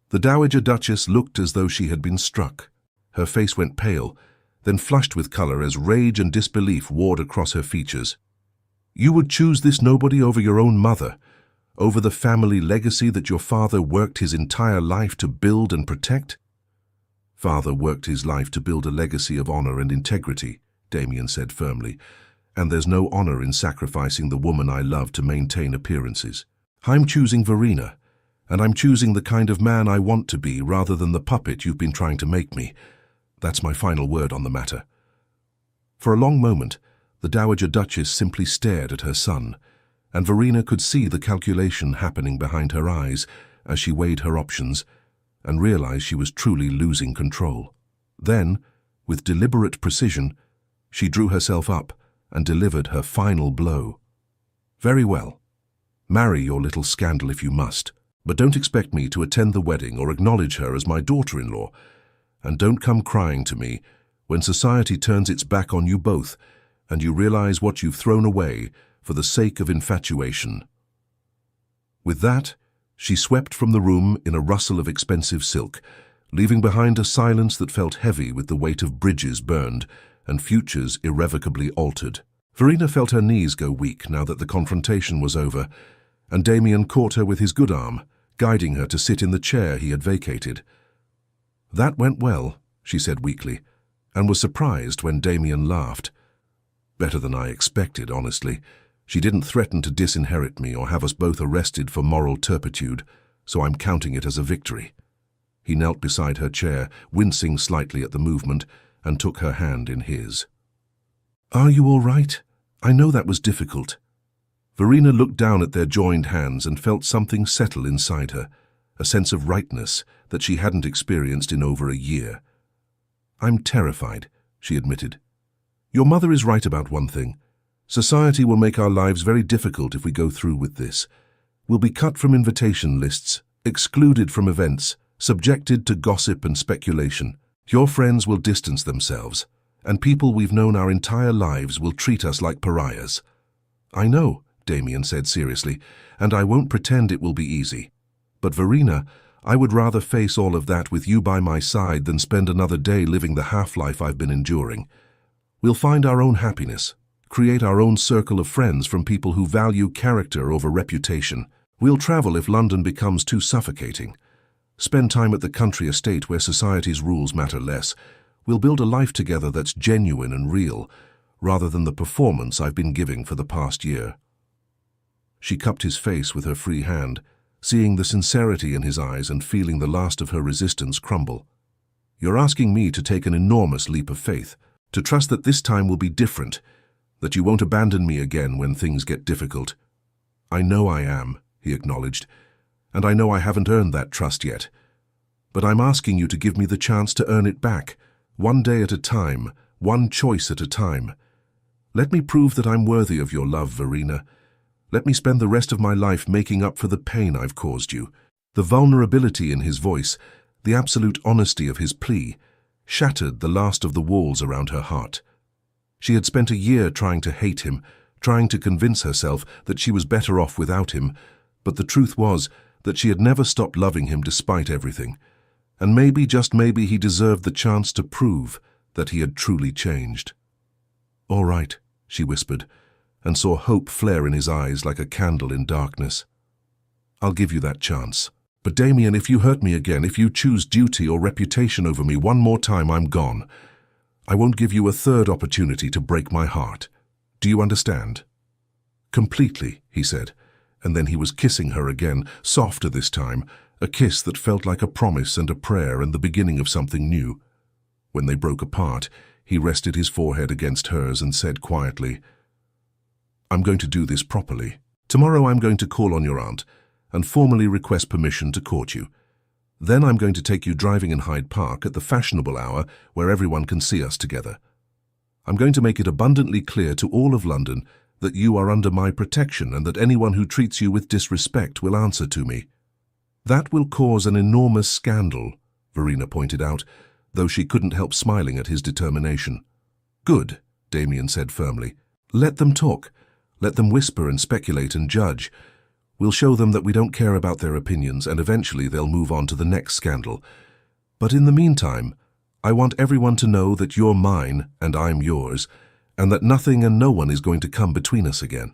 The Dowager Duchess looked as though she had been struck. Her face went pale, then flushed with color as rage and disbelief warred across her features. "You would choose this nobody over your own mother, over the family legacy that your father worked his entire life to build and protect?" "Father worked his life to build a legacy of honor and integrity," Damien said firmly, "and there's no honor in sacrificing the woman I love to maintain appearances. I'm choosing Verena, and I'm choosing the kind of man I want to be rather than the puppet you've been trying to make me. That's my final word on the matter." For a long moment, the Dowager Duchess simply stared at her son, and Verena could see the calculation happening behind her eyes as she weighed her options and realized she was truly losing control. Then, with deliberate precision, she drew herself up and delivered her final blow. "Very well. Marry your little scandal if you must, but don't expect me to attend the wedding or acknowledge her as my daughter-in-law, and don't come crying to me when society turns its back on you both and you realize what you've thrown away for the sake of infatuation." With that, she swept from the room in a rustle of expensive silk, leaving behind a silence that felt heavy with the weight of bridges burned and futures irrevocably altered. Verena felt her knees go weak now that the confrontation was over, and Damien caught her with his good arm, guiding her to sit in the chair he had vacated. "That went well," she said weakly, and was surprised when Damien laughed. "Better than I expected, honestly. She didn't threaten to disinherit me or have us both arrested for moral turpitude, so I'm counting it as a victory." He knelt beside her chair, wincing slightly at the movement, and took her hand in his. "Are you all right? I know that was difficult." Verena looked down at their joined hands and felt something settle inside her, a sense of rightness that she hadn't experienced in over a year. "I'm terrified," she admitted. "Your mother is right about one thing. Society will make our lives very difficult if we go through with this. We'll be cut from invitation lists, excluded from events, subjected to gossip and speculation. Your friends will distance themselves, and people we've known our entire lives will treat us like pariahs." "I know," Damien said seriously, "and I won't pretend it will be easy. But Verena, I would rather face all of that with you by my side than spend another day living the half-life I've been enduring. We'll find our own happiness, create our own circle of friends from people who value character over reputation. We'll travel if London becomes too suffocating. Spend time at the country estate where society's rules matter less. We'll build a life together that's genuine and real, rather than the performance I've been giving for the past year." She cupped his face with her free hand, seeing the sincerity in his eyes and feeling the last of her resistance crumble. "You're asking me to take an enormous leap of faith, to trust that this time will be different, that you won't abandon me again when things get difficult." "I know I am," he acknowledged, "and I know I haven't earned that trust yet. But I'm asking you to give me the chance to earn it back, one day at a time, one choice at a time. Let me prove that I'm worthy of your love, Verena. Let me spend the rest of my life making up for the pain I've caused you." The vulnerability in his voice, the absolute honesty of his plea, shattered the last of the walls around her heart. She had spent a year trying to hate him, trying to convince herself that she was better off without him, but the truth was that she had never stopped loving him despite everything. And maybe, just maybe, he deserved the chance to prove that he had truly changed. "All right," she whispered, and saw hope flare in his eyes like a candle in darkness. "I'll give you that chance. But Damien, if you hurt me again, if you choose duty or reputation over me one more time, I'm gone. I won't give you a third opportunity to break my heart. Do you understand?" "Completely," he said, and then he was kissing her again, softer this time, a kiss that felt like a promise and a prayer and the beginning of something new. When they broke apart, he rested his forehead against hers and said quietly, "I'm going to do this properly. Tomorrow I'm going to call on your aunt and formally request permission to court you. Then I'm going to take you driving in Hyde Park at the fashionable hour where everyone can see us together. I'm going to make it abundantly clear to all of London that you are under my protection and that anyone who treats you with disrespect will answer to me." "That will cause an enormous scandal," Verena pointed out, though she couldn't help smiling at his determination. "Good," Damien said firmly. "Let them talk. Let them whisper and speculate and judge. We'll show them that we don't care about their opinions, and eventually they'll move on to the next scandal. But in the meantime, I want everyone to know that you're mine and I'm yours, and that nothing and no one is going to come between us again."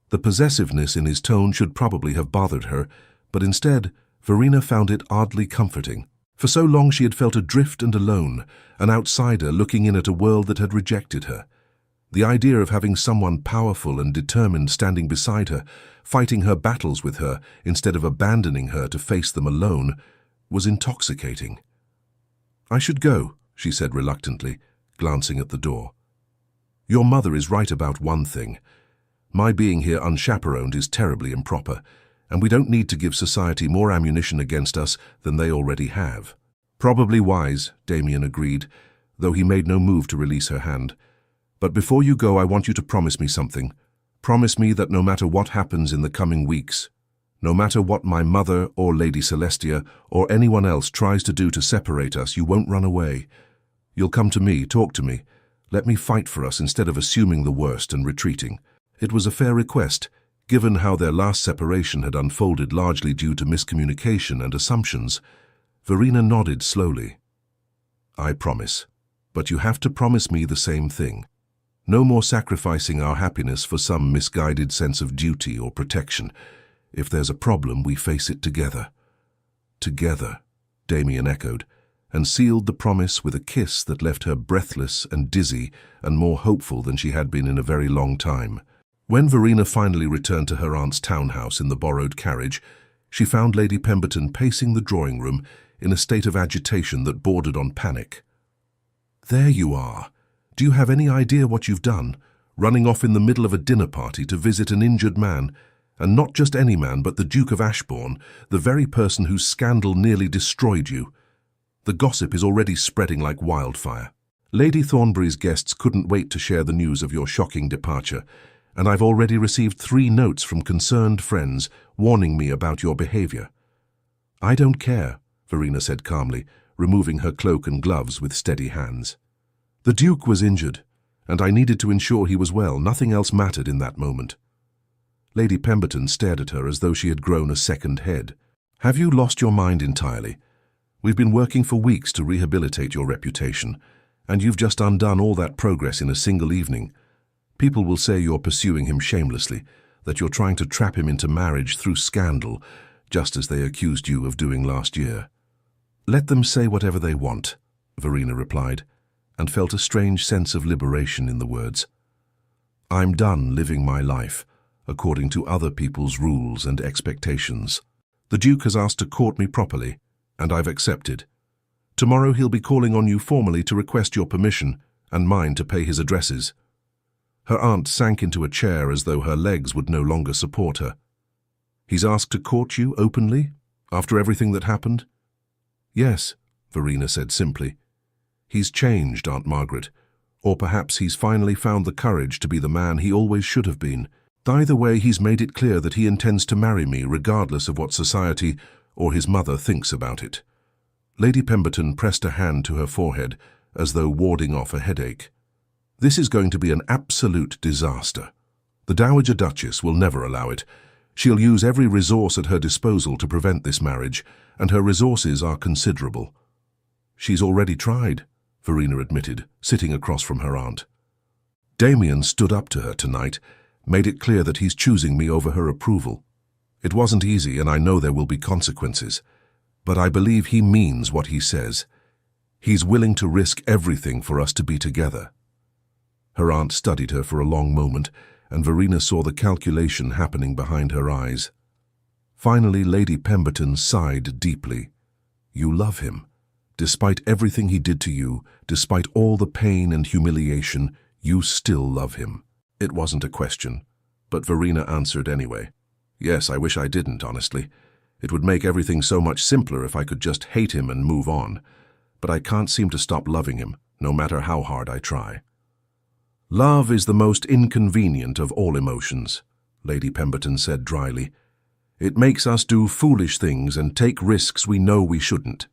The possessiveness in his tone should probably have bothered her, but instead, Verena found it oddly comforting. For so long she had felt adrift and alone, an outsider looking in at a world that had rejected her. The idea of having someone powerful and determined standing beside her, fighting her battles with her instead of abandoning her to face them alone, was intoxicating. "I should go," she said reluctantly, glancing at the door. "Your mother is right about one thing. My being here unchaperoned is terribly improper, and we don't need to give society more ammunition against us than they already have." "Probably wise," Damien agreed, though he made no move to release her hand. "But before you go, I want you to promise me something. Promise me that no matter what happens in the coming weeks, no matter what my mother or Lady Celestia or anyone else tries to do to separate us, you won't run away. You'll come to me, talk to me. Let me fight for us instead of assuming the worst and retreating." It was a fair request, given how their last separation had unfolded largely due to miscommunication and assumptions. Verena nodded slowly. "I promise. But you have to promise me the same thing. No more sacrificing our happiness for some misguided sense of duty or protection. If there's a problem, we face it together. Together, Damien echoed, and sealed the promise with a kiss that left her breathless and dizzy and more hopeful than she had been in a very long time. When Verena finally returned to her aunt's townhouse in the borrowed carriage, she found Lady Pemberton pacing the drawing room in a state of agitation that bordered on panic. "There you are. Do you have any idea what you've done? Running off in the middle of a dinner party to visit an injured man, and not just any man, but the Duke of Ashford, the very person whose scandal nearly destroyed you. The gossip is already spreading like wildfire. Lady Thornbury's guests couldn't wait to share the news of your shocking departure, and I've already received 3 notes from concerned friends warning me about your behavior." "I don't care," Verena said calmly, removing her cloak and gloves with steady hands. "The Duke was injured, and I needed to ensure he was well. Nothing else mattered in that moment." Lady Pemberton stared at her as though she had grown a second head. "Have you lost your mind entirely? We've been working for weeks to rehabilitate your reputation, and you've just undone all that progress in a single evening. People will say you're pursuing him shamelessly, that you're trying to trap him into marriage through scandal, just as they accused you of doing last year." "Let them say whatever they want," Verena replied, and felt a strange sense of liberation in the words. "I'm done living my life according to other people's rules and expectations. The Duke has asked to court me properly, and I've accepted. Tomorrow he'll be calling on you formally to request your permission and mine to pay his addresses." Her aunt sank into a chair as though her legs would no longer support her. "He's asked to court you openly, after everything that happened?" "Yes," Verena said simply. "He's changed, Aunt Margaret, or perhaps he's finally found the courage to be the man he always should have been. Either way, he's made it clear that he intends to marry me regardless of what society or his mother thinks about it." Lady Pemberton pressed a hand to her forehead as though warding off a headache. "This is going to be an absolute disaster. The Dowager Duchess will never allow it. She'll use every resource at her disposal to prevent this marriage, and her resources are considerable." "She's already tried," Verena admitted, sitting across from her aunt. "Damien stood up to her tonight, made it clear that he's choosing me over her approval. It wasn't easy, and I know there will be consequences, but I believe he means what he says. He's willing to risk everything for us to be together." Her aunt studied her for a long moment, and Verena saw the calculation happening behind her eyes. Finally, Lady Pemberton sighed deeply. "You love him. Despite everything he did to you, despite all the pain and humiliation, you still love him." It wasn't a question, but Verena answered anyway. "Yes, I wish I didn't, honestly. It would make everything so much simpler if I could just hate him and move on. But I can't seem to stop loving him, no matter how hard I try." "Love is the most inconvenient of all emotions," Lady Pemberton said dryly. "It makes us do foolish things and take risks we know we shouldn't.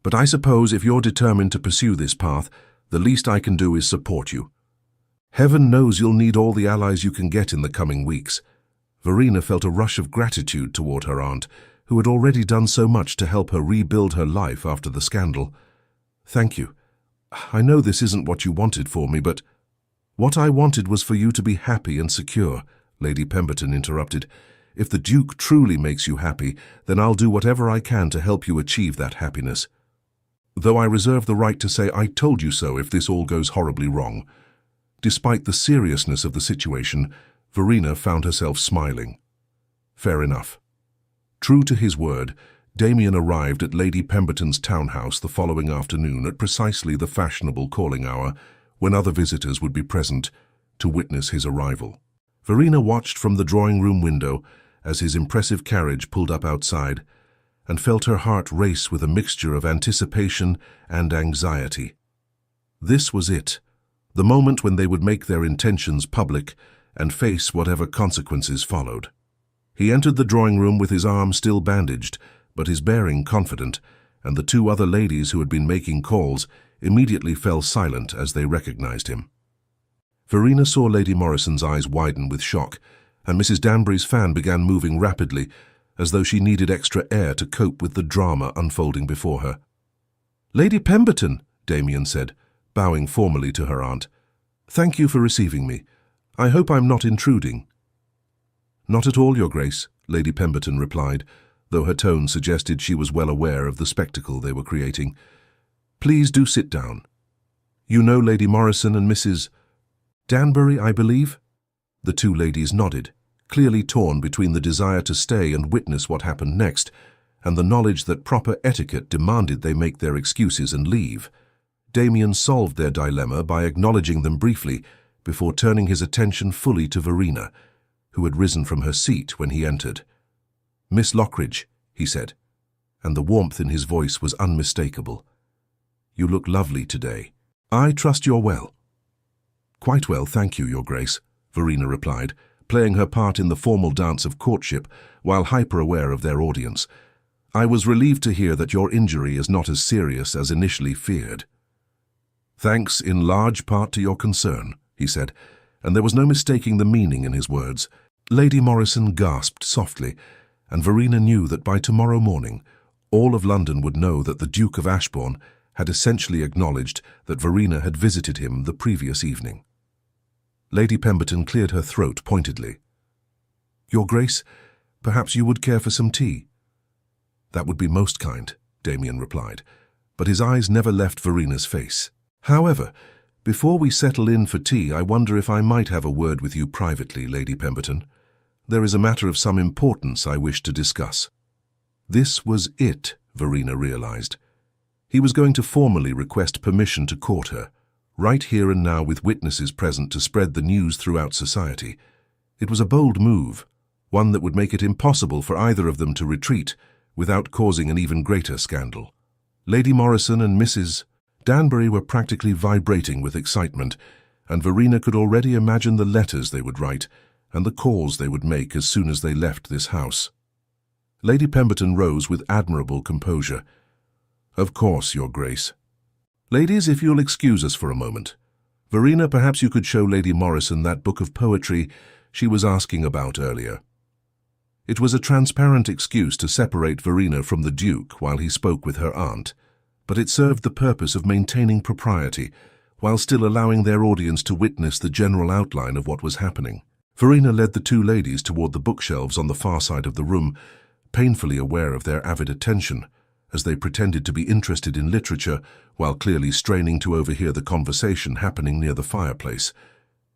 But I suppose if you're determined to pursue this path, the least I can do is support you. Heaven knows you'll need all the allies you can get in the coming weeks." Verena felt a rush of gratitude toward her aunt, who had already done so much to help her rebuild her life after the scandal. "Thank you. I know this isn't what you wanted for me, but—" "What I wanted was for you to be happy and secure," Lady Pemberton interrupted. "If the Duke truly makes you happy, then I'll do whatever I can to help you achieve that happiness. Though I reserve the right to say I told you so if this all goes horribly wrong." Despite the seriousness of the situation, Verena found herself smiling. Fair enough. True to his word, Damien arrived at Lady Pemberton's townhouse the following afternoon at precisely the fashionable calling hour, when other visitors would be present to witness his arrival. Verena watched from the drawing-room window as his impressive carriage pulled up outside, and felt her heart race with a mixture of anticipation and anxiety. This was it, the moment when they would make their intentions public and face whatever consequences followed. He entered the drawing-room with his arm still bandaged, but his bearing confident, and the 2 other ladies who had been making calls immediately fell silent as they recognized him. Verena saw Lady Morrison's eyes widen with shock, and Mrs. Danbury's fan began moving rapidly, as though she needed extra air to cope with the drama unfolding before her. "Lady Pemberton," Damien said, bowing formally to her aunt. "Thank you for receiving me. I hope I'm not intruding." "Not at all, Your Grace," Lady Pemberton replied, though her tone suggested she was well aware of the spectacle they were creating. "Please do sit down. You know Lady Morrison and Mrs. Danbury, I believe?" The two ladies nodded, clearly torn between the desire to stay and witness what happened next, and the knowledge that proper etiquette demanded they make their excuses and leave. Damien solved their dilemma by acknowledging them briefly before turning his attention fully to Verena, who had risen from her seat when he entered. "Miss Lockridge," he said, and the warmth in his voice was unmistakable. "You look lovely today. I trust you're well." "Quite well, thank you, Your Grace," Verena replied, playing her part in the formal dance of courtship while hyper-aware of their audience. "I was relieved to hear that your injury is not as serious as initially feared." "Thanks in large part to your concern," he said, and there was no mistaking the meaning in his words. Lady Morrison gasped softly, and Verena knew that by tomorrow morning all of London would know that the Duke of Ashbourne had essentially acknowledged that Verena had visited him the previous evening. Lady Pemberton cleared her throat pointedly. "Your Grace, perhaps you would care for some tea?" "That would be most kind," Damien replied, but his eyes never left Verena's face. "However, before we settle in for tea, I wonder if I might have a word with you privately, Lady Pemberton. There is a matter of some importance I wish to discuss." This was it, Verena realized. He was going to formally request permission to court her, right here and now with witnesses present to spread the news throughout society. It was a bold move, one that would make it impossible for either of them to retreat without causing an even greater scandal. Lady Morrison and Mrs. Danbury were practically vibrating with excitement, and Verena could already imagine the letters they would write and the calls they would make as soon as they left this house. Lady Pemberton rose with admirable composure. "Of course, Your Grace. Ladies, if you'll excuse us for a moment. Verena, perhaps you could show Lady Morrison that book of poetry she was asking about earlier." It was a transparent excuse to separate Verena from the Duke while he spoke with her aunt, but it served the purpose of maintaining propriety while still allowing their audience to witness the general outline of what was happening. Verena led the two ladies toward the bookshelves on the far side of the room, painfully aware of their avid attention, as they pretended to be interested in literature while clearly straining to overhear the conversation happening near the fireplace.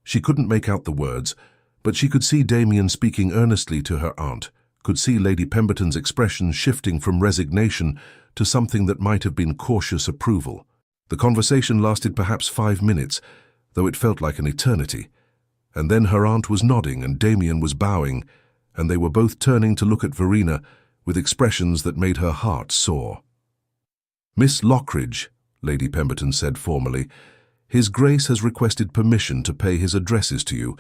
She couldn't make out the words, but she could see Damien speaking earnestly to her aunt, could see Lady Pemberton's expression shifting from resignation to something that might have been cautious approval. The conversation lasted perhaps 5 minutes, though it felt like an eternity. And then her aunt was nodding and Damien was bowing, and they were both turning to look at Verena with expressions that made her heart soar. "Miss Lockridge," Lady Pemberton said formally, "His Grace has requested permission to pay his addresses to you,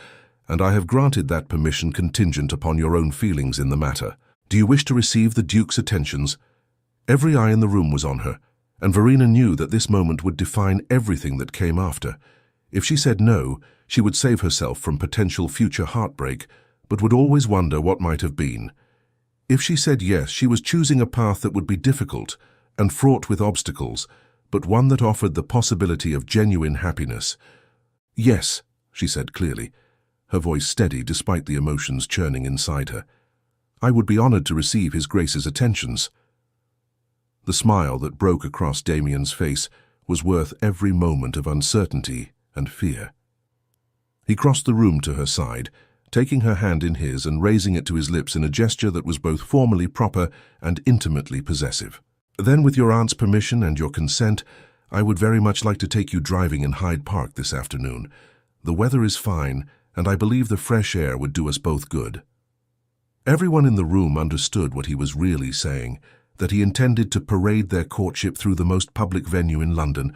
and I have granted that permission contingent upon your own feelings in the matter. Do you wish to receive the Duke's attentions?" Every eye in the room was on her, and Verena knew that this moment would define everything that came after. If she said no, she would save herself from potential future heartbreak, but would always wonder what might have been. If she said yes, she was choosing a path that would be difficult and fraught with obstacles, but one that offered the possibility of genuine happiness. "Yes," she said clearly, her voice steady despite the emotions churning inside her. "I would be honored to receive His Grace's attentions." The smile that broke across Damien's face was worth every moment of uncertainty and fear. He crossed the room to her side, taking her hand in his and raising it to his lips in a gesture that was both formally proper and intimately possessive. "Then, with your aunt's permission and your consent, I would very much like to take you driving in Hyde Park this afternoon. The weather is fine, and I believe the fresh air would do us both good." Everyone in the room understood what he was really saying, that he intended to parade their courtship through the most public venue in London,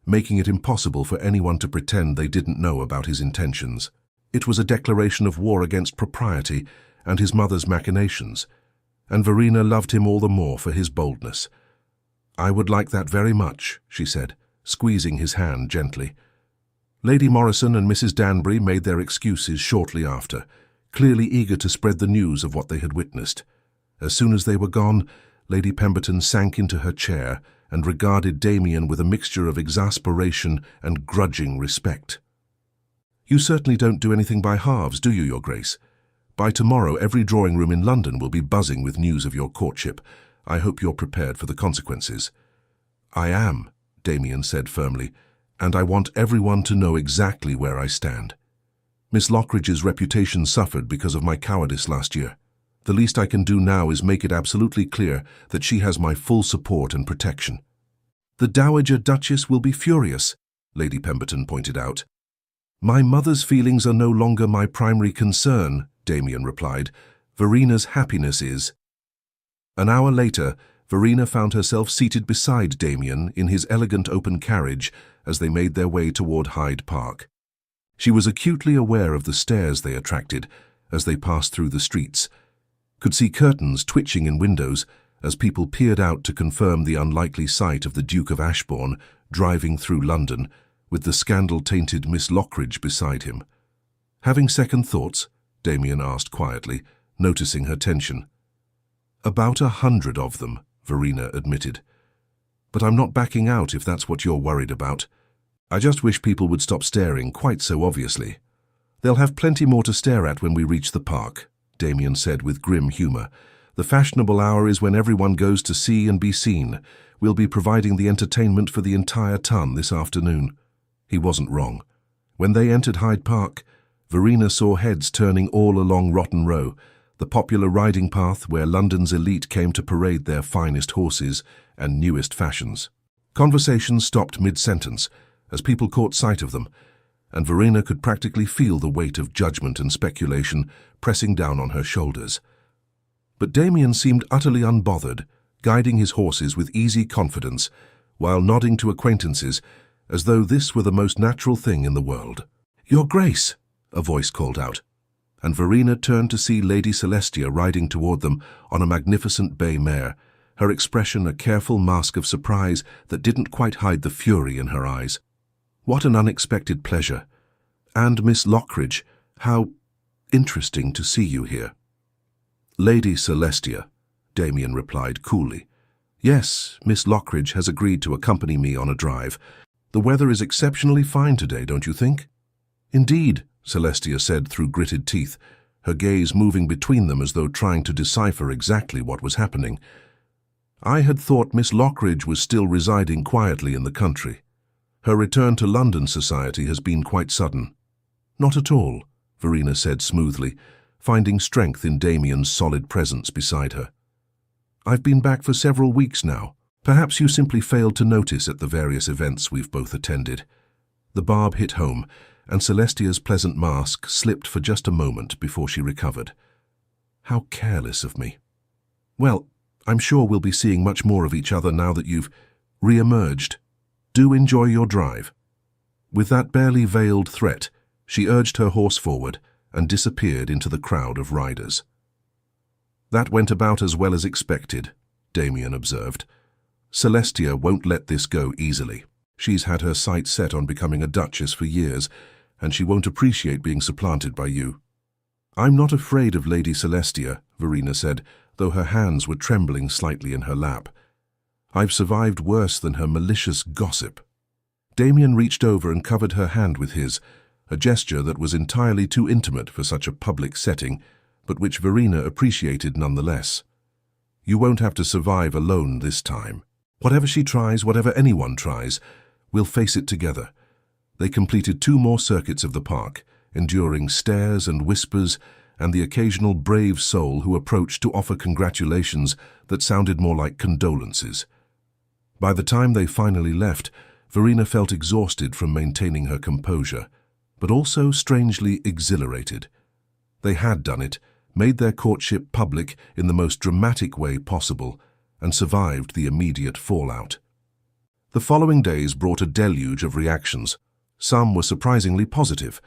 making it impossible for anyone to pretend they didn't know about his intentions. It was a declaration of war against propriety and his mother's machinations, and Verena loved him all the more for his boldness. "I would like that very much," she said, squeezing his hand gently. Lady Morrison and Mrs. Danbury made their excuses shortly after, clearly eager to spread the news of what they had witnessed. As soon as they were gone, Lady Pemberton sank into her chair and regarded Damien with a mixture of exasperation and grudging respect. "You certainly don't do anything by halves, do you, Your Grace? By tomorrow, every drawing room in London will be buzzing with news of your courtship. I hope you're prepared for the consequences." "I am," Damien said firmly, "and I want everyone to know exactly where I stand. Miss Lockridge's reputation suffered because of my cowardice last year. The least I can do now is make it absolutely clear that she has my full support and protection." "The Dowager Duchess will be furious," Lady Pemberton pointed out. "My mother's feelings are no longer my primary concern," Damien replied. "Verena's happiness is." An hour later, Verena found herself seated beside Damien in his elegant open carriage as they made their way toward Hyde Park. She was acutely aware of the stares they attracted as they passed through the streets, could see curtains twitching in windows as people peered out to confirm the unlikely sight of the Duke of Ashford driving through London with the scandal-tainted Miss Lockridge beside him. "Having second thoughts?" Damien asked quietly, noticing her tension. "About 100 of them," Verena admitted. "But I'm not backing out if that's what you're worried about. I just wish people would stop staring quite so obviously." "They'll have plenty more to stare at when we reach the park," Damien said with grim humour. "The fashionable hour is when everyone goes to see and be seen. We'll be providing the entertainment for the entire ton this afternoon." He wasn't wrong. When they entered Hyde Park, Verena saw heads turning all along Rotten Row, the popular riding path where London's elite came to parade their finest horses and newest fashions. Conversations stopped mid-sentence as people caught sight of them, and Verena could practically feel the weight of judgment and speculation pressing down on her shoulders. But Damien seemed utterly unbothered, guiding his horses with easy confidence, while nodding to acquaintances as though this were the most natural thing in the world. "Your Grace," a voice called out, and Verena turned to see Lady Celestia riding toward them on a magnificent bay mare, her expression a careful mask of surprise that didn't quite hide the fury in her eyes. "What an unexpected pleasure. And Miss Lockridge, how interesting to see you here." "Lady Celestia," Damien replied coolly. "Yes, Miss Lockridge has agreed to accompany me on a drive. The weather is exceptionally fine today, don't you think?" "Indeed," Celestia said through gritted teeth, her gaze moving between them as though trying to decipher exactly what was happening. "I had thought Miss Lockridge was still residing quietly in the country. Her return to London society has been quite sudden." "Not at all," Verena said smoothly, finding strength in Damien's solid presence beside her. "I've been back for several weeks now. Perhaps you simply failed to notice at the various events we've both attended." The barb hit home, and Celestia's pleasant mask slipped for just a moment before she recovered. "How careless of me. Well, I'm sure we'll be seeing much more of each other now that you've re-emerged. Do enjoy your drive." With that barely veiled threat, she urged her horse forward and disappeared into the crowd of riders. "That went about as well as expected," Damien observed. "Celestia won't let this go easily. She's had her sights set on becoming a duchess for years, and she won't appreciate being supplanted by you." "I'm not afraid of Lady Celestia," Verena said, though her hands were trembling slightly in her lap. "I've survived worse than her malicious gossip." Damien reached over and covered her hand with his, a gesture that was entirely too intimate for such a public setting, but which Verena appreciated nonetheless. "You won't have to survive alone this time. Whatever she tries, whatever anyone tries, we'll face it together." They completed 2 more circuits of the park, enduring stares and whispers and the occasional brave soul who approached to offer congratulations that sounded more like condolences. By the time they finally left, Verena felt exhausted from maintaining her composure, but also strangely exhilarated. They had done it, made their courtship public in the most dramatic way possible, and survived the immediate fallout. The following days brought a deluge of reactions. Some were surprisingly positive.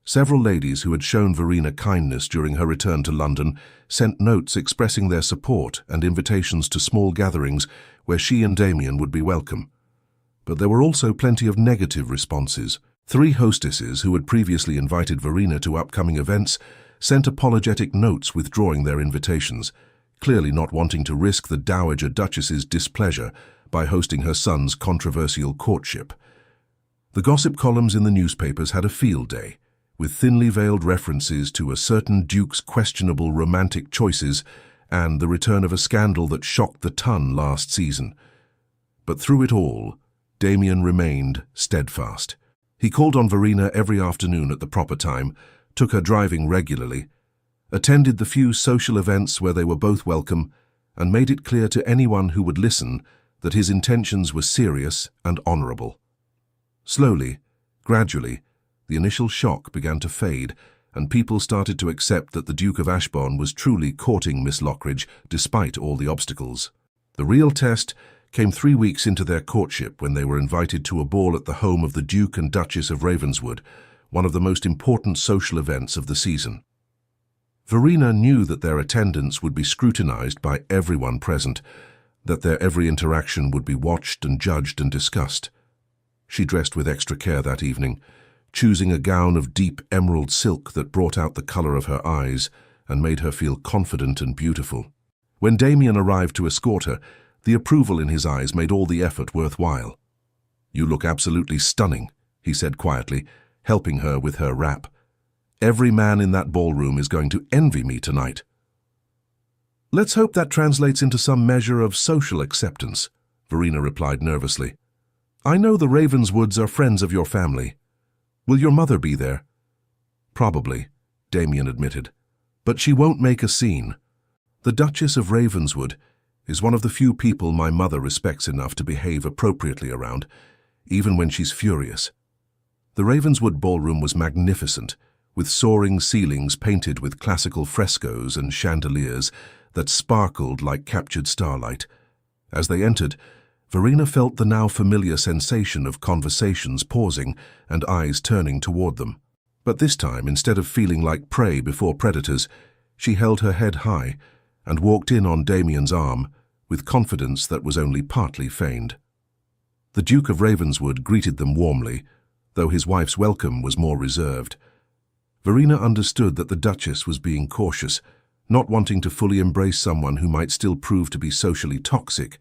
Several ladies who had shown Verena kindness during her return to London sent notes expressing their support and invitations to small gatherings where she and Damien would be welcome. But there were also plenty of negative responses. 3 hostesses who had previously invited Verena to upcoming events sent apologetic notes withdrawing their invitations, clearly not wanting to risk the Dowager Duchess's displeasure by hosting her son's controversial courtship. The gossip columns in the newspapers had a field day, with thinly veiled references to a certain duke's questionable romantic choices and the return of a scandal that shocked the ton last season. But through it all, Damien remained steadfast. He called on Verena every afternoon at the proper time, took her driving regularly, attended the few social events where they were both welcome, and made it clear to anyone who would listen that his intentions were serious and honorable. Slowly, gradually, the initial shock began to fade, and people started to accept that the Duke of Ashford was truly courting Miss Lockridge despite all the obstacles. The real test came 3 weeks into their courtship when they were invited to a ball at the home of the Duke and Duchess of Ravenswood, one of the most important social events of the season. Verena knew that their attendance would be scrutinized by everyone present, that their every interaction would be watched and judged and discussed. She dressed with extra care that evening, choosing a gown of deep emerald silk that brought out the color of her eyes and made her feel confident and beautiful. When Damien arrived to escort her, the approval in his eyes made all the effort worthwhile. "You look absolutely stunning," he said quietly, helping her with her wrap. "Every man in that ballroom is going to envy me tonight." "Let's hope that translates into some measure of social acceptance," Verena replied nervously. "I know the Ravenswoods are friends of your family. Will your mother be there?" "Probably," Damien admitted. "But she won't make a scene. The Duchess of Ravenswood is one of the few people my mother respects enough to behave appropriately around, even when she's furious." The Ravenswood ballroom was magnificent, with soaring ceilings painted with classical frescoes and chandeliers that sparkled like captured starlight. As they entered, Verena felt the now familiar sensation of conversations pausing and eyes turning toward them. But this time, instead of feeling like prey before predators, she held her head high and walked in on Damien's arm with confidence that was only partly feigned. The Duke of Ravenswood greeted them warmly, though his wife's welcome was more reserved. Verena understood that the Duchess was being cautious, not wanting to fully embrace someone who might still prove to be socially toxic,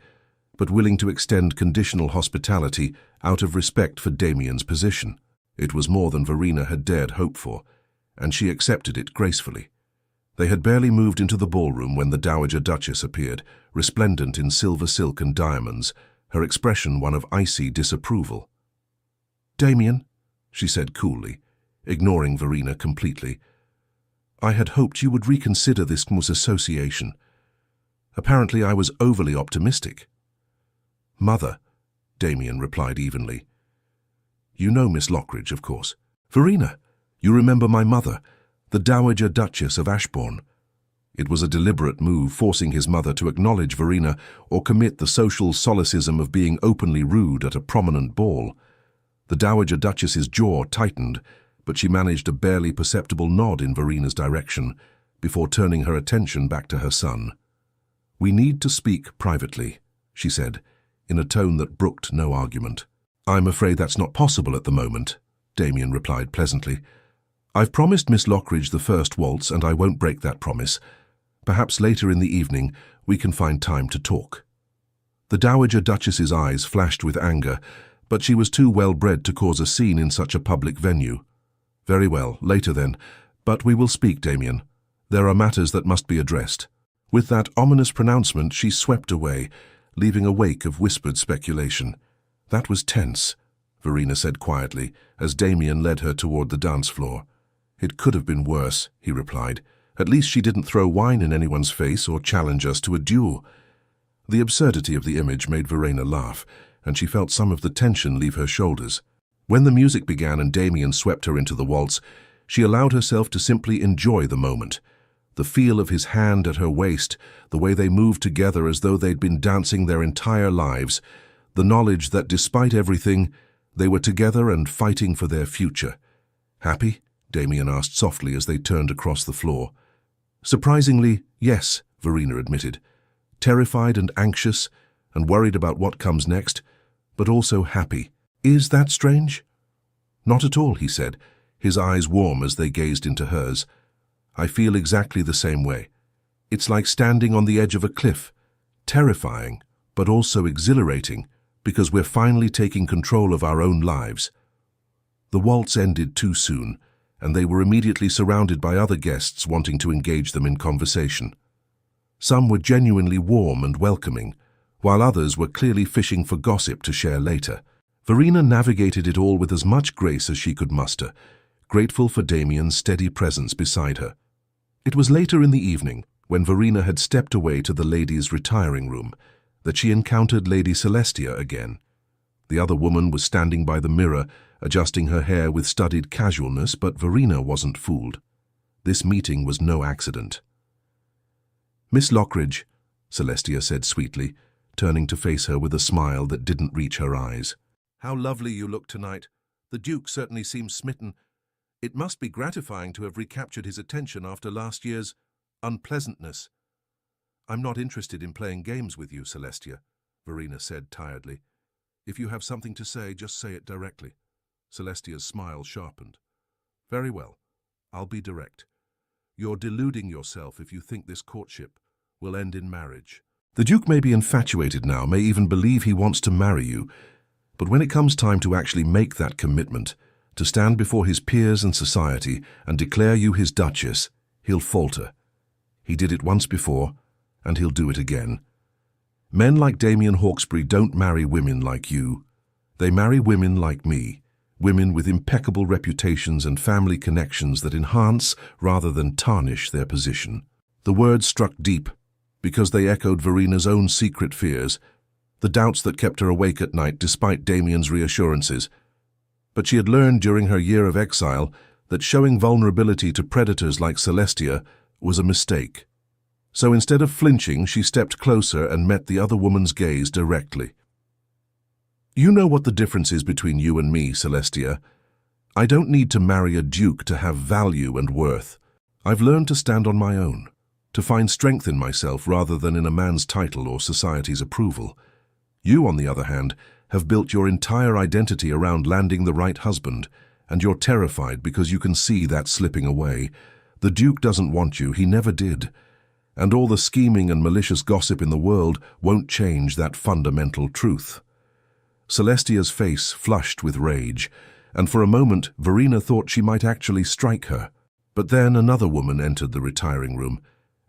but willing to extend conditional hospitality out of respect for Damien's position. It was more than Verena had dared hope for, and she accepted it gracefully. They had barely moved into the ballroom when the Dowager Duchess appeared, resplendent in silver silk and diamonds, her expression one of icy disapproval. "Damien," she said coolly, ignoring Verena completely, "I had hoped you would reconsider this association. Apparently I was overly optimistic." "Mother," Damien replied evenly. "You know Miss Lockridge, of course." "Verena, you remember my mother, the Dowager Duchess of Ashbourne." It was a deliberate move, forcing his mother to acknowledge Verena or commit the social solecism of being openly rude at a prominent ball. The Dowager Duchess's jaw tightened, but she managed a barely perceptible nod in Verena's direction before turning her attention back to her son. "We need to speak privately," she said, in a tone that brooked no argument. "I'm afraid that's not possible at the moment," Damien replied pleasantly. "I've promised Miss Lockridge the first waltz, and I won't break that promise. Perhaps later in the evening we can find time to talk." The Dowager Duchess's eyes flashed with anger, but she was too well-bred to cause a scene in such a public venue. "Very well, later then. But we will speak, Damien. There are matters that must be addressed." With that ominous pronouncement, she swept away, leaving a wake of whispered speculation. "That was tense," Verena said quietly, as Damien led her toward the dance floor. "It could have been worse," he replied. "At least she didn't throw wine in anyone's face or challenge us to a duel." The absurdity of the image made Verena laugh, and she felt some of the tension leave her shoulders. When the music began and Damien swept her into the waltz, she allowed herself to simply enjoy the moment. The feel of his hand at her waist, the way they moved together as though they'd been dancing their entire lives, the knowledge that despite everything, they were together and fighting for their future. "Happy?" Damien asked softly as they turned across the floor. "Surprisingly, yes," Verena admitted. "Terrified and anxious and worried about what comes next, but also happy." "Is that strange?" "Not at all," he said, his eyes warm as they gazed into hers. "I feel exactly the same way. It's like standing on the edge of a cliff, terrifying, but also exhilarating, because we're finally taking control of our own lives." The waltz ended too soon, and they were immediately surrounded by other guests wanting to engage them in conversation. Some were genuinely warm and welcoming, while others were clearly fishing for gossip to share later. Verena navigated it all with as much grace as she could muster, grateful for Damien's steady presence beside her. It was later in the evening, when Verena had stepped away to the ladies' retiring room, that she encountered Lady Celestia again. The other woman was standing by the mirror, adjusting her hair with studied casualness, but Verena wasn't fooled. This meeting was no accident. "Miss Lockridge," Celestia said sweetly, turning to face her with a smile that didn't reach her eyes. "How lovely you look tonight. The Duke certainly seems smitten. It must be gratifying to have recaptured his attention after last year's unpleasantness." "I'm not interested in playing games with you, Celestia," Verena said tiredly. "If you have something to say, just say it directly." Celestia's smile sharpened. "Very well. I'll be direct. You're deluding yourself if you think this courtship will end in marriage. The Duke may be infatuated now, may even believe he wants to marry you, but when it comes time to actually make that commitment, to stand before his peers and society and declare you his Duchess, he'll falter. He did it once before, and he'll do it again. Men like Damien Hawkesbury don't marry women like you. They marry women like me, women with impeccable reputations and family connections that enhance rather than tarnish their position." The words struck deep, because they echoed Verena's own secret fears, the doubts that kept her awake at night despite Damien's reassurances. But she had learned during her year of exile that showing vulnerability to predators like Celestia was a mistake. So instead of flinching, she stepped closer and met the other woman's gaze directly. "You know what the difference is between you and me, Celestia. I don't need to marry a duke to have value and worth. I've learned to stand on my own, to find strength in myself rather than in a man's title or society's approval. You, on the other hand, have built your entire identity around landing the right husband, and you're terrified because you can see that slipping away. The Duke doesn't want you, he never did. And all the scheming and malicious gossip in the world won't change that fundamental truth." Celestia's face flushed with rage, and for a moment Verena thought she might actually strike her. But then another woman entered the retiring room,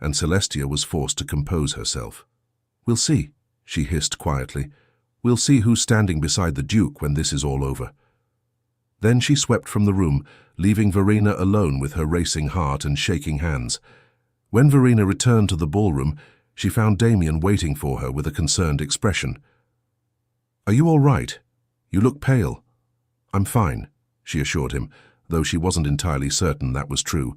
and Celestia was forced to compose herself. "We'll see," she hissed quietly. "We'll see who's standing beside the Duke when this is all over." Then she swept from the room, leaving Verena alone with her racing heart and shaking hands. When Verena returned to the ballroom, she found Damien waiting for her with a concerned expression. "Are you all right? You look pale." "I'm fine," she assured him, though she wasn't entirely certain that was true.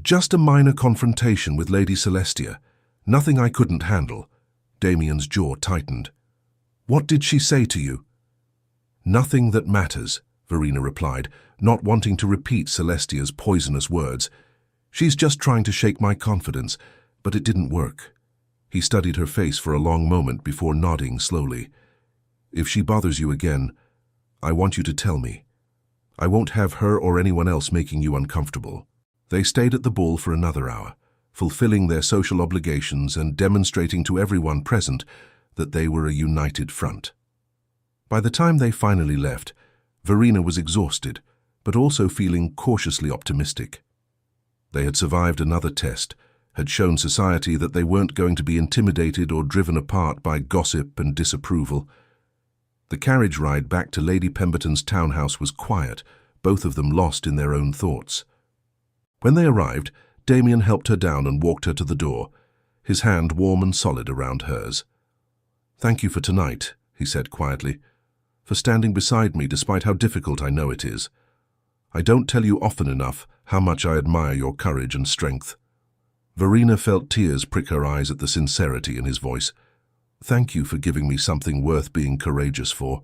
"Just a minor confrontation with Lady Celestia. Nothing I couldn't handle." Damien's jaw tightened. "What did she say to you?" "Nothing that matters," Verena replied, not wanting to repeat Celestia's poisonous words. "She's just trying to shake my confidence, but it didn't work." He studied her face for a long moment before nodding slowly. "If she bothers you again, I want you to tell me. I won't have her or anyone else making you uncomfortable." They stayed at the ball for another hour, fulfilling their social obligations and demonstrating to everyone present that they were a united front. By the time they finally left, Verena was exhausted, but also feeling cautiously optimistic. They had survived another test, had shown society that they weren't going to be intimidated or driven apart by gossip and disapproval. The carriage ride back to Lady Pemberton's townhouse was quiet, both of them lost in their own thoughts. When they arrived, Damien helped her down and walked her to the door, his hand warm and solid around hers. "Thank you for tonight," he said quietly, "for standing beside me despite how difficult I know it is. I don't tell you often enough how much I admire your courage and strength." Verena felt tears prick her eyes at the sincerity in his voice. "Thank you for giving me something worth being courageous for.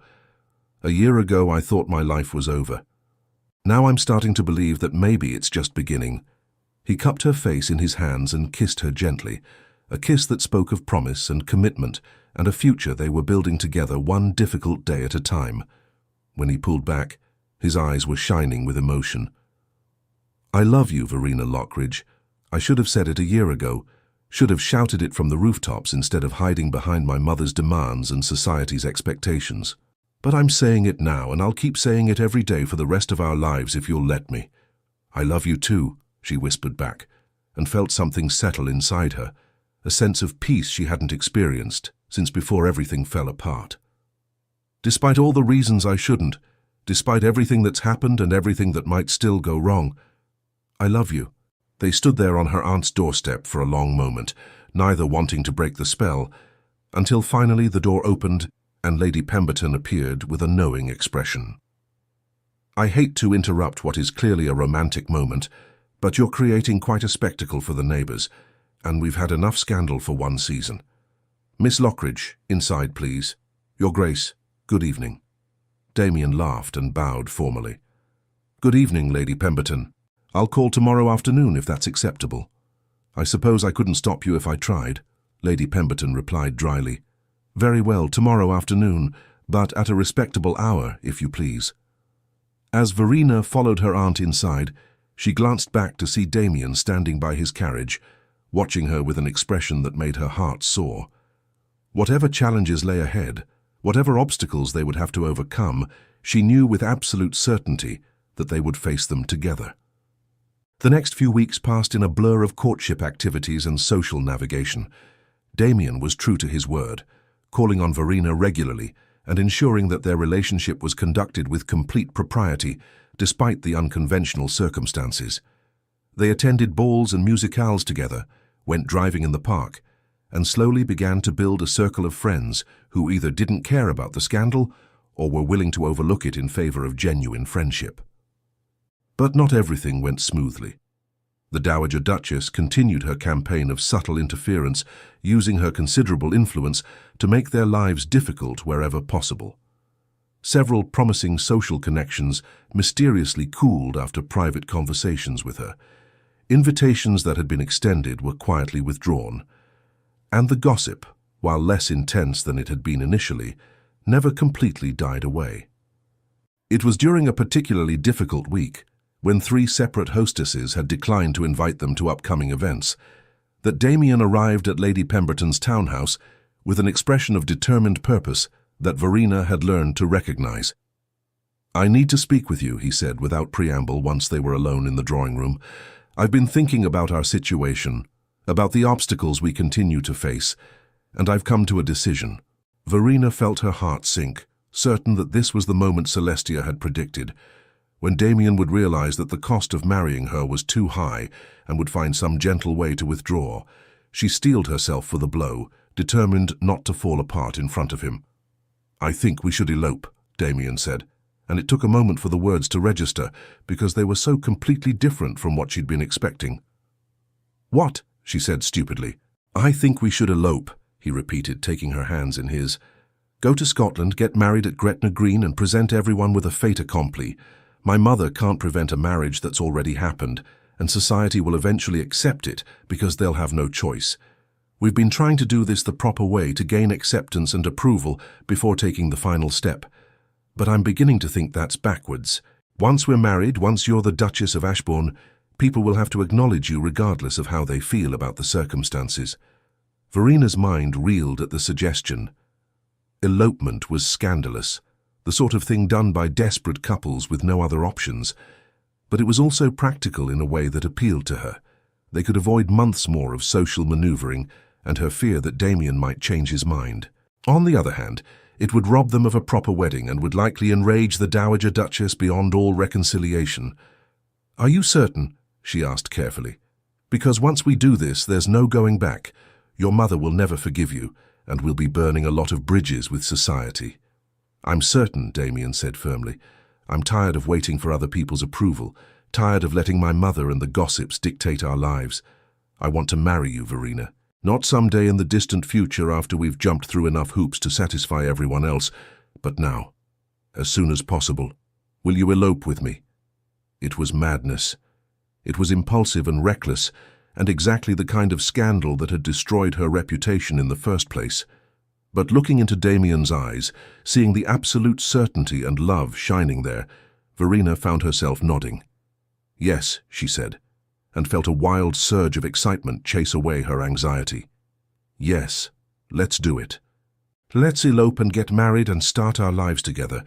A year ago I thought my life was over. Now I'm starting to believe that maybe it's just beginning." He cupped her face in his hands and kissed her gently, a kiss that spoke of promise and commitment and a future they were building together one difficult day at a time. When he pulled back, his eyes were shining with emotion. "I love you, Verena Lockridge. I should have said it a year ago, should have shouted it from the rooftops instead of hiding behind my mother's demands and society's expectations. But I'm saying it now, and I'll keep saying it every day for the rest of our lives if you'll let me. "I love you too," she whispered back, and felt something settle inside her, a sense of peace she hadn't experienced since before everything fell apart. "Despite all the reasons I shouldn't, despite everything that's happened and everything that might still go wrong, I love you." They stood there on her aunt's doorstep for a long moment, neither wanting to break the spell, until finally the door opened and Lady Pemberton appeared with a knowing expression. "I hate to interrupt what is clearly a romantic moment, but you're creating quite a spectacle for the neighbours, and we've had enough scandal for one season. Miss Lockridge, inside please. Your Grace, good evening." Damien laughed and bowed formally. "Good evening, Lady Pemberton. I'll call tomorrow afternoon if that's acceptable." "I suppose I couldn't stop you if I tried," Lady Pemberton replied dryly. "Very well, tomorrow afternoon, but at a respectable hour, if you please." As Verena followed her aunt inside, she glanced back to see Damien standing by his carriage, watching her with an expression that made her heart soar. Whatever challenges lay ahead, whatever obstacles they would have to overcome, she knew with absolute certainty that they would face them together. The next few weeks passed in a blur of courtship activities and social navigation. Damien was true to his word, calling on Verena regularly and ensuring that their relationship was conducted with complete propriety, despite the unconventional circumstances. They attended balls and musicales together, went driving in the park, and slowly began to build a circle of friends who either didn't care about the scandal or were willing to overlook it in favor of genuine friendship. But not everything went smoothly. The Dowager Duchess continued her campaign of subtle interference, using her considerable influence to make their lives difficult wherever possible. Several promising social connections mysteriously cooled after private conversations with her. Invitations that had been extended were quietly withdrawn. And the gossip, while less intense than it had been initially, never completely died away. It was during a particularly difficult week, when 3 separate hostesses had declined to invite them to upcoming events, that Damien arrived at Lady Pemberton's townhouse with an expression of determined purpose that Verena had learned to recognize. "I need to speak with you," he said without preamble once they were alone in the drawing room. "I've been thinking about our situation, about the obstacles we continue to face, and I've come to a decision." Verena felt her heart sink, certain that this was the moment Celestia had predicted, when Damien would realize that the cost of marrying her was too high and would find some gentle way to withdraw. She steeled herself for the blow, determined not to fall apart in front of him. "I think we should elope," Damien said, and it took a moment for the words to register because they were so completely different from what she'd been expecting. "What?" she said stupidly. "I think we should elope," he repeated, taking her hands in his. "Go to Scotland, get married at Gretna Green and present everyone with a fait accompli. My mother can't prevent a marriage that's already happened, and society will eventually accept it because they'll have no choice. We've been trying to do this the proper way to gain acceptance and approval before taking the final step. But I'm beginning to think that's backwards. Once we're married, once you're the Duchess of Ashbourne, people will have to acknowledge you regardless of how they feel about the circumstances." Verena's mind reeled at the suggestion. Elopement was scandalous, the sort of thing done by desperate couples with no other options. But it was also practical in a way that appealed to her. They could avoid months more of social maneuvering and her fear that Damien might change his mind. On the other hand, it would rob them of a proper wedding and would likely enrage the Dowager Duchess beyond all reconciliation. "Are you certain?" she asked carefully. "Because once we do this, there's no going back. Your mother will never forgive you, and we'll be burning a lot of bridges with society." "I'm certain," Damien said firmly. "I'm tired of waiting for other people's approval, tired of letting my mother and the gossips dictate our lives. I want to marry you, Verena. Not someday in the distant future after we've jumped through enough hoops to satisfy everyone else, but now, as soon as possible. Will you elope with me?" It was madness. It was impulsive and reckless, and exactly the kind of scandal that had destroyed her reputation in the first place. But looking into Damien's eyes, seeing the absolute certainty and love shining there, Verena found herself nodding. "Yes," she said, and felt a wild surge of excitement chase away her anxiety. "Yes, let's do it. Let's elope and get married and start our lives together,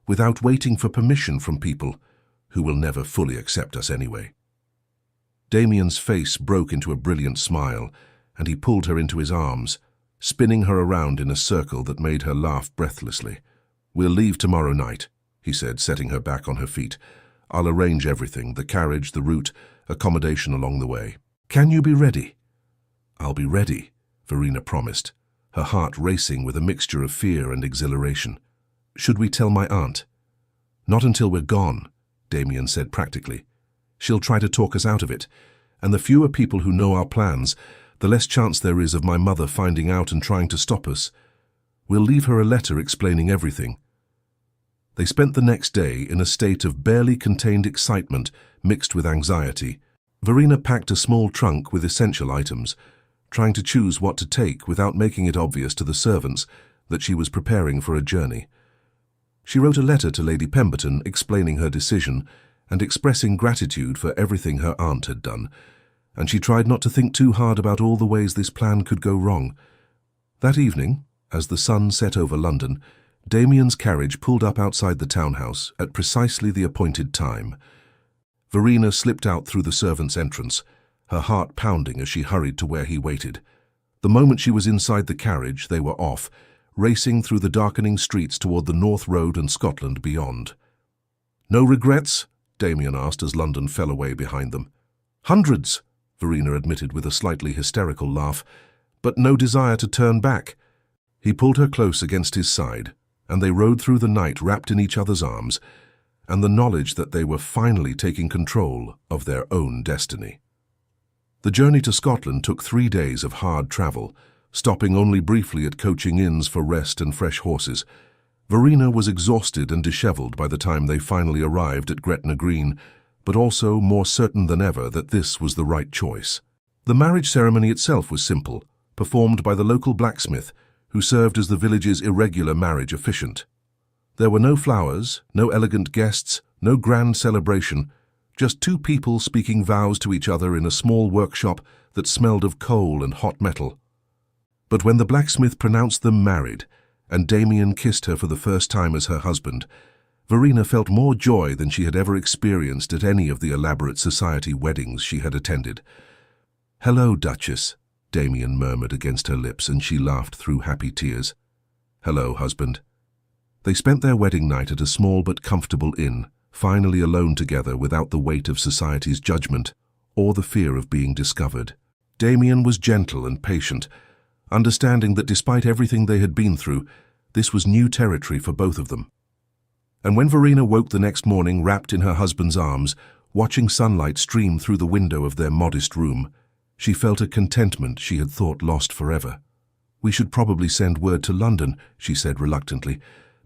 without waiting for permission from people who will never fully accept us anyway." Damien's face broke into a brilliant smile, and he pulled her into his arms, spinning her around in a circle that made her laugh breathlessly. "We'll leave tomorrow night," he said, setting her back on her feet. "I'll arrange everything, the carriage, the route, accommodation along the way. Can you be ready?" "I'll be ready," Verena promised, her heart racing with a mixture of fear and exhilaration. "Should we tell my aunt?" "Not until we're gone," Damien said practically. "She'll try to talk us out of it, and the fewer people who know our plans, the less chance there is of my mother finding out and trying to stop us. We'll leave her a letter explaining everything." They spent the next day in a state of barely contained excitement mixed with anxiety. Verena packed a small trunk with essential items, trying to choose what to take without making it obvious to the servants that she was preparing for a journey. She wrote a letter to Lady Pemberton explaining her decision and expressing gratitude for everything her aunt had done, and she tried not to think too hard about all the ways this plan could go wrong. That evening, as the sun set over London, Damien's carriage pulled up outside the townhouse at precisely the appointed time. Verena slipped out through the servants' entrance, her heart pounding as she hurried to where he waited. The moment she was inside the carriage, they were off, racing through the darkening streets toward the North Road and Scotland beyond. "No regrets?" Damien asked as London fell away behind them. "Hundreds," Verena admitted with a slightly hysterical laugh, "but no desire to turn back." He pulled her close against his side, and they rode through the night wrapped in each other's arms, and the knowledge that they were finally taking control of their own destiny. The journey to Scotland took 3 days of hard travel, stopping only briefly at coaching inns for rest and fresh horses. Verena was exhausted and dishevelled by the time they finally arrived at Gretna Green, but also more certain than ever that this was the right choice. The marriage ceremony itself was simple, performed by the local blacksmith, who served as the village's irregular marriage officiant. There were no flowers, no elegant guests, no grand celebration, just 2 people speaking vows to each other in a small workshop that smelled of coal and hot metal. But when the blacksmith pronounced them married, and Damien kissed her for the first time as her husband, Verena felt more joy than she had ever experienced at any of the elaborate society weddings she had attended. "Hello, Duchess," Damien murmured against her lips, and she laughed through happy tears. "Hello, husband." They spent their wedding night at a small but comfortable inn, finally alone together without the weight of society's judgment or the fear of being discovered. Damien was gentle and patient, understanding that despite everything they had been through, this was new territory for both of them. And when Verena woke the next morning wrapped in her husband's arms, watching sunlight stream through the window of their modest room, she felt a contentment she had thought lost forever. "We should probably send word to London," she said reluctantly,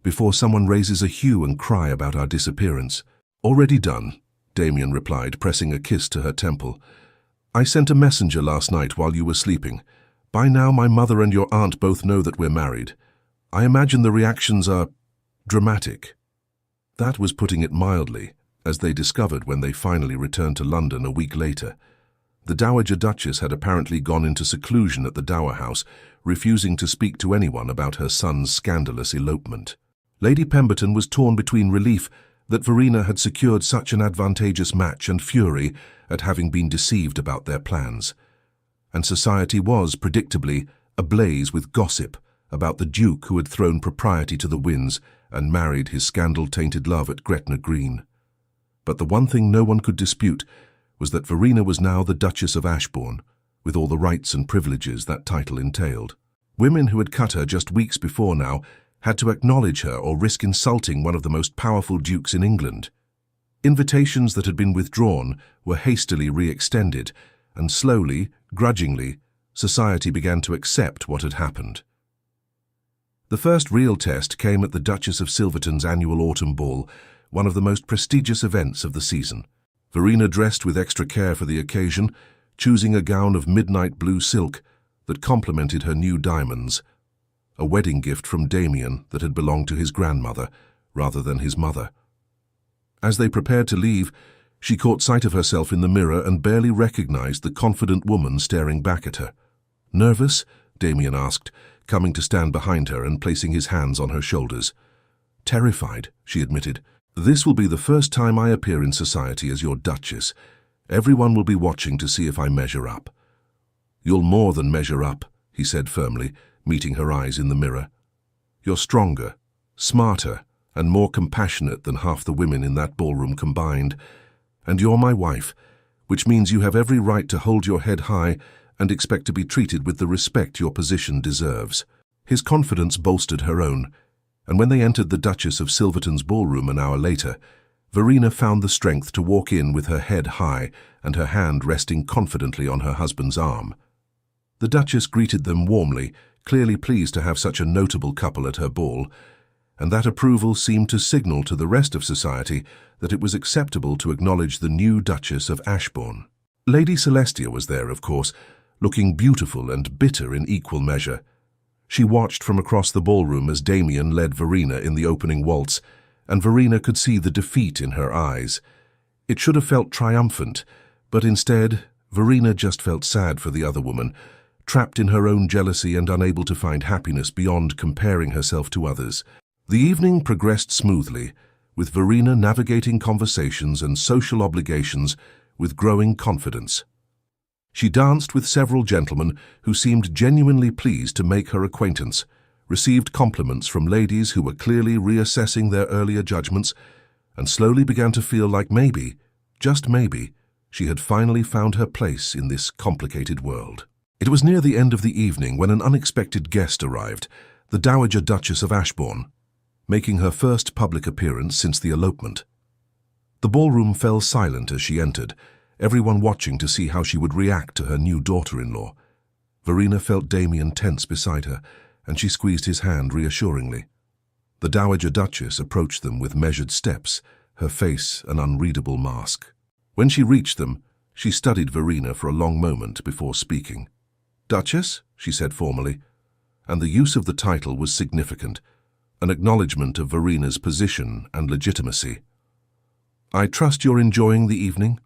"before someone raises a hue and cry about our disappearance." "Already done," Damien replied, pressing a kiss to her temple. "I sent a messenger last night while you were sleeping. By now my mother and your aunt both know that we're married. I imagine the reactions are dramatic." That was putting it mildly, as they discovered when they finally returned to London a week later. The Dowager Duchess had apparently gone into seclusion at the Dower House, refusing to speak to anyone about her son's scandalous elopement. Lady Pemberton was torn between relief that Verena had secured such an advantageous match and fury at having been deceived about their plans. And society was, predictably, ablaze with gossip about the Duke who had thrown propriety to the winds and married his scandal-tainted love at Gretna Green. But the one thing no one could dispute was that Verena was now the Duchess of Ashbourne, with all the rights and privileges that title entailed. Women who had cut her just weeks before now had to acknowledge her or risk insulting one of the most powerful dukes in England. Invitations that had been withdrawn were hastily re-extended, and slowly, grudgingly, society began to accept what had happened. The first real test came at the Duchess of Silverton's annual autumn ball, one of the most prestigious events of the season. Verena dressed with extra care for the occasion, choosing a gown of midnight blue silk that complemented her new diamonds, a wedding gift from Damien that had belonged to his grandmother rather than his mother. As they prepared to leave, she caught sight of herself in the mirror and barely recognized the confident woman staring back at her. "Nervous?" Damien asked, coming to stand behind her and placing his hands on her shoulders. "Terrified," she admitted. This will be the first time I appear in society as your Duchess. Everyone will be watching to see if I measure up." "You'll more than measure up," he said firmly, meeting her eyes in the mirror. "You're stronger, smarter, and more compassionate than half the women in that ballroom combined. And you're my wife, which means you have every right to hold your head high and expect to be treated with the respect your position deserves." His confidence bolstered her own, and when they entered the Duchess of Silverton's ballroom an hour later, Verena found the strength to walk in with her head high and her hand resting confidently on her husband's arm. The Duchess greeted them warmly, clearly pleased to have such a notable couple at her ball, and that approval seemed to signal to the rest of society that it was acceptable to acknowledge the new Duchess of Ashbourne. Lady Celestia was there, of course, looking beautiful and bitter in equal measure. She watched from across the ballroom as Damien led Verena in the opening waltz, and Verena could see the defeat in her eyes. It should have felt triumphant, but instead, Verena just felt sad for the other woman, trapped in her own jealousy and unable to find happiness beyond comparing herself to others. The evening progressed smoothly, with Verena navigating conversations and social obligations with growing confidence. She danced with several gentlemen who seemed genuinely pleased to make her acquaintance, received compliments from ladies who were clearly reassessing their earlier judgments, and slowly began to feel like maybe, just maybe, she had finally found her place in this complicated world. It was near the end of the evening when an unexpected guest arrived, the Dowager Duchess of Ashbourne, making her first public appearance since the elopement. The ballroom fell silent as she entered, everyone watching to see how she would react to her new daughter-in-law. Verena felt Damien tense beside her, and she squeezed his hand reassuringly. The Dowager Duchess approached them with measured steps, her face an unreadable mask. When she reached them, she studied Verena for a long moment before speaking. "Duchess," she said formally, and the use of the title was significant, an acknowledgement of Verena's position and legitimacy. "I trust you're enjoying the evening?"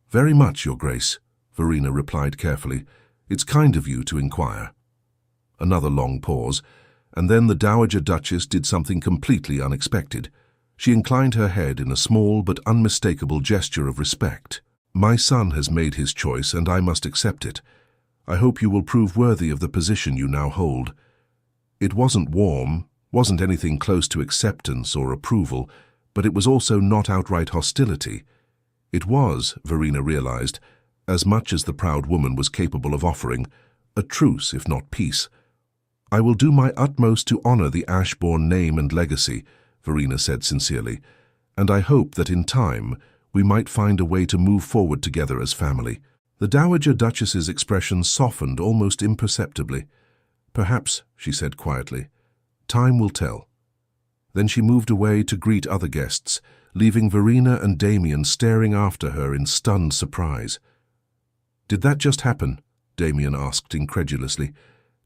"Very much, Your Grace," Verena replied carefully. "It's kind of you to inquire." Another long pause, and then the Dowager Duchess did something completely unexpected. She inclined her head in a small but unmistakable gesture of respect. "My son has made his choice, and I must accept it. I hope you will prove worthy of the position you now hold." It wasn't warm, wasn't anything close to acceptance or approval, but it was also not outright hostility. It was, Verena realized, as much as the proud woman was capable of offering, a truce if not peace. "I will do my utmost to honor the Ashbourne name and legacy," Verena said sincerely, "and I hope that in time we might find a way to move forward together as family." The Dowager Duchess's expression softened almost imperceptibly. "Perhaps," she said quietly, "time will tell." Then she moved away to greet other guests, leaving Verena and Damien staring after her in stunned surprise. "Did that just happen?" Damien asked incredulously.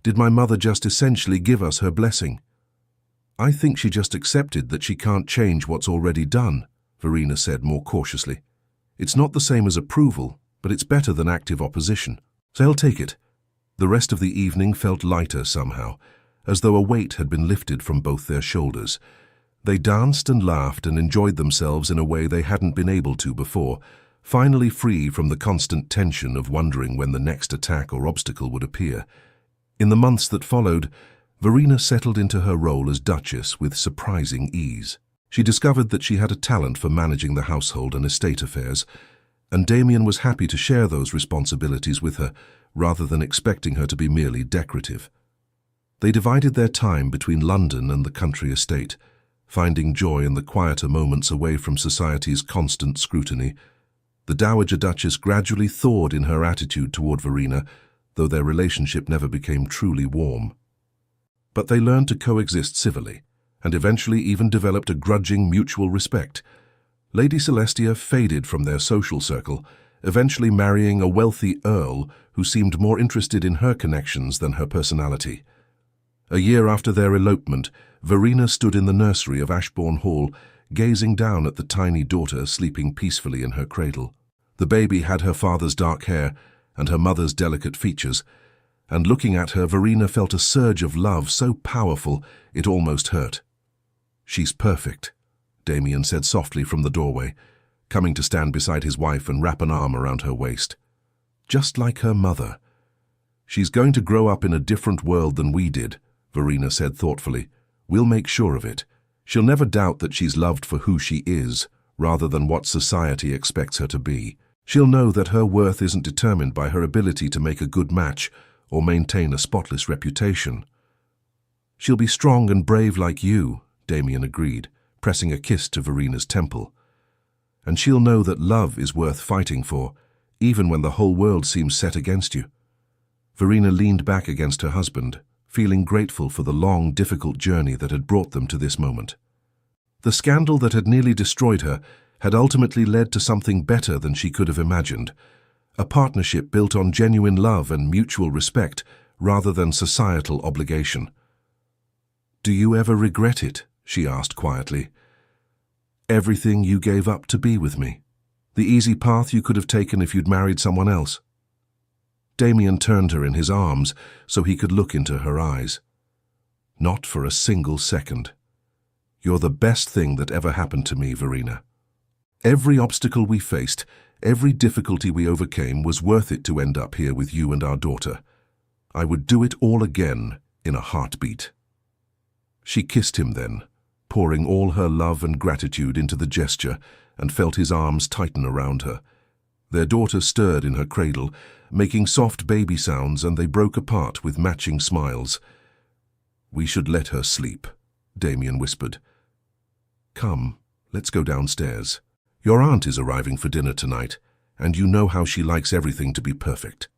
"Did my mother just essentially give us her blessing?" "I think she just accepted that she can't change what's already done," Verena said more cautiously. "It's not the same as approval, but it's better than active opposition. So I'll take it." The rest of the evening felt lighter somehow, as though a weight had been lifted from both their shoulders. They danced and laughed and enjoyed themselves in a way they hadn't been able to before, finally free from the constant tension of wondering when the next attack or obstacle would appear. In the months that followed, Verena settled into her role as Duchess with surprising ease. She discovered that she had a talent for managing the household and estate affairs, and Damien was happy to share those responsibilities with her, rather than expecting her to be merely decorative. They divided their time between London and the country estate, finding joy in the quieter moments away from society's constant scrutiny. The Dowager Duchess gradually thawed in her attitude toward Verena, though their relationship never became truly warm. But they learned to coexist civilly, and eventually even developed a grudging mutual respect. Lady Celestia faded from their social circle, eventually marrying a wealthy earl who seemed more interested in her connections than her personality. A year after their elopement, Verena stood in the nursery of Ashbourne Hall, gazing down at the tiny daughter sleeping peacefully in her cradle. The baby had her father's dark hair and her mother's delicate features, and looking at her, Verena felt a surge of love so powerful it almost hurt. "She's perfect," Damien said softly from the doorway, coming to stand beside his wife and wrap an arm around her waist. Just like her mother. She's going to grow up in a different world than we did, Verena said thoughtfully. We'll make sure of it. She'll never doubt that she's loved for who she is, rather than what society expects her to be. She'll know that her worth isn't determined by her ability to make a good match or maintain a spotless reputation. She'll be strong and brave like you, Damien agreed, pressing a kiss to Verena's temple. And she'll know that love is worth fighting for, even when the whole world seems set against you. Verena leaned back against her husband, feeling grateful for the long, difficult journey that had brought them to this moment. The scandal that had nearly destroyed her had ultimately led to something better than she could have imagined, a partnership built on genuine love and mutual respect rather than societal obligation. "Do you ever regret it?" she asked quietly. "Everything you gave up to be with me? The easy path you could have taken if you'd married someone else?" Damien turned her in his arms so he could look into her eyes. "Not for a single second. You're the best thing that ever happened to me, Verena. Every obstacle we faced, every difficulty we overcame was worth it to end up here with you and our daughter. I would do it all again in a heartbeat." She kissed him then, pouring all her love and gratitude into the gesture, and felt his arms tighten around her. Their daughter stirred in her cradle, making soft baby sounds, and they broke apart with matching smiles. "We should let her sleep," Damien whispered. "Come, let's go downstairs. Your aunt is arriving for dinner tonight, and you know how she likes everything to be perfect."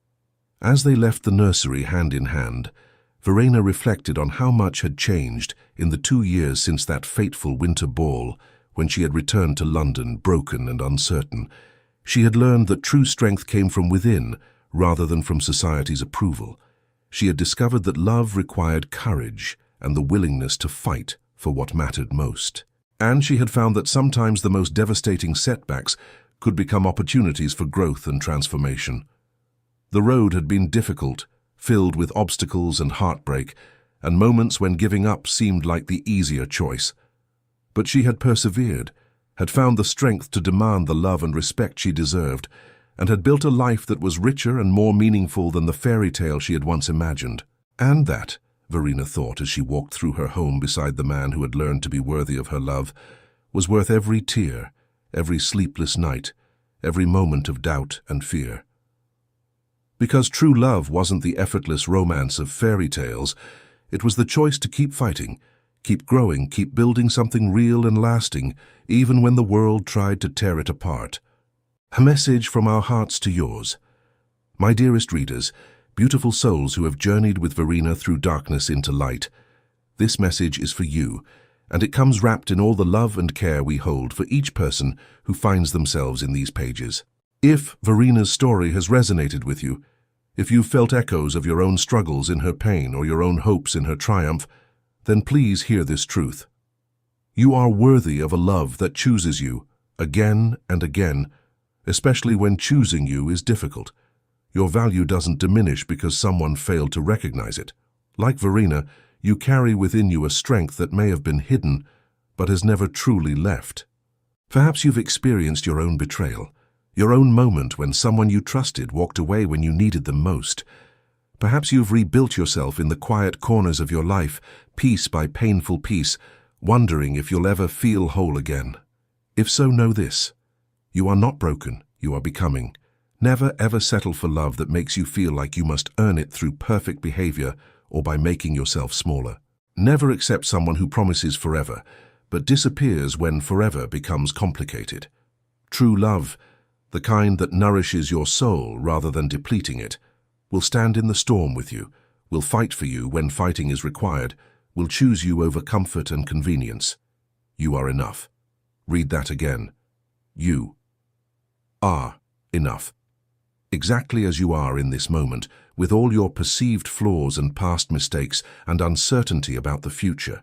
As they left the nursery hand in hand, Verena reflected on how much had changed in the 2 years since that fateful winter ball, when she had returned to London broken and uncertain. She had learned that true strength came from within, rather than from society's approval. She had discovered that love required courage and the willingness to fight for what mattered most. And she had found that sometimes the most devastating setbacks could become opportunities for growth and transformation. The road had been difficult, filled with obstacles and heartbreak, and moments when giving up seemed like the easier choice. But she had persevered, had found the strength to demand the love and respect she deserved, and had built a life that was richer and more meaningful than the fairy tale she had once imagined. And that, Verena thought as she walked through her home beside the man who had learned to be worthy of her love, was worth every tear, every sleepless night, every moment of doubt and fear. Because true love wasn't the effortless romance of fairy tales, it was the choice to keep fighting, keep growing, keep building something real and lasting, even when the world tried to tear it apart. A message from our hearts to yours. My dearest readers, beautiful souls who have journeyed with Verena through darkness into light, this message is for you, and it comes wrapped in all the love and care we hold for each person who finds themselves in these pages. If Verena's story has resonated with you, if you've felt echoes of your own struggles in her pain or your own hopes in her triumph, then please hear this truth. You are worthy of a love that chooses you, again and again, especially when choosing you is difficult. Your value doesn't diminish because someone failed to recognize it. Like Verena, you carry within you a strength that may have been hidden, but has never truly left. Perhaps you've experienced your own betrayal, your own moment when someone you trusted walked away when you needed them most. Perhaps you've rebuilt yourself in the quiet corners of your life, piece by painful piece, wondering if you'll ever feel whole again. If so, know this. You are not broken, you are becoming. Never ever settle for love that makes you feel like you must earn it through perfect behavior or by making yourself smaller. Never accept someone who promises forever, but disappears when forever becomes complicated. True love, the kind that nourishes your soul rather than depleting it, will stand in the storm with you, will fight for you when fighting is required, will choose you over comfort and convenience. You are enough. Read that again. You are enough. Exactly as you are in this moment, with all your perceived flaws and past mistakes and uncertainty about the future.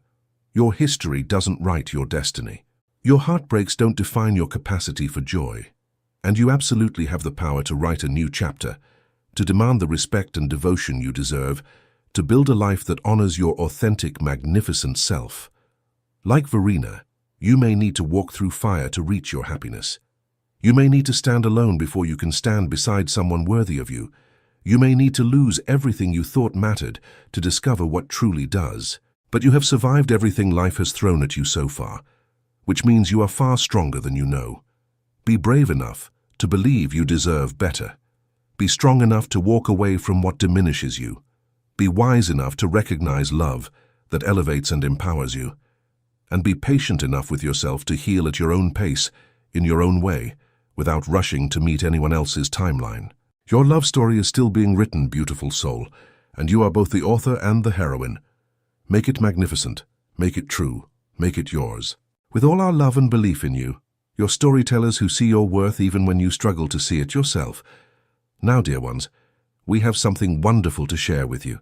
Your history doesn't write your destiny. Your heartbreaks don't define your capacity for joy. And you absolutely have the power to write a new chapter, to demand the respect and devotion you deserve, to build a life that honors your authentic, magnificent self. Like Verena, You may need to walk through fire to reach your happiness. You may need to stand alone before you can stand beside someone worthy of you. You may need to lose everything you thought mattered to discover what truly does. But you have survived everything life has thrown at you so far, which means you are far stronger than you know. Be brave enough to believe you deserve better. Be strong enough to walk away from what diminishes you. Be wise enough to recognize love that elevates and empowers you. And be patient enough with yourself to heal at your own pace, in your own way, without rushing to meet anyone else's timeline. Your love story is still being written, beautiful soul, and you are both the author and the heroine. Make it magnificent, make it true, make it yours. With all our love and belief in you, your storytellers who see your worth even when you struggle to see it yourself. Now, dear ones, we have something wonderful to share with you.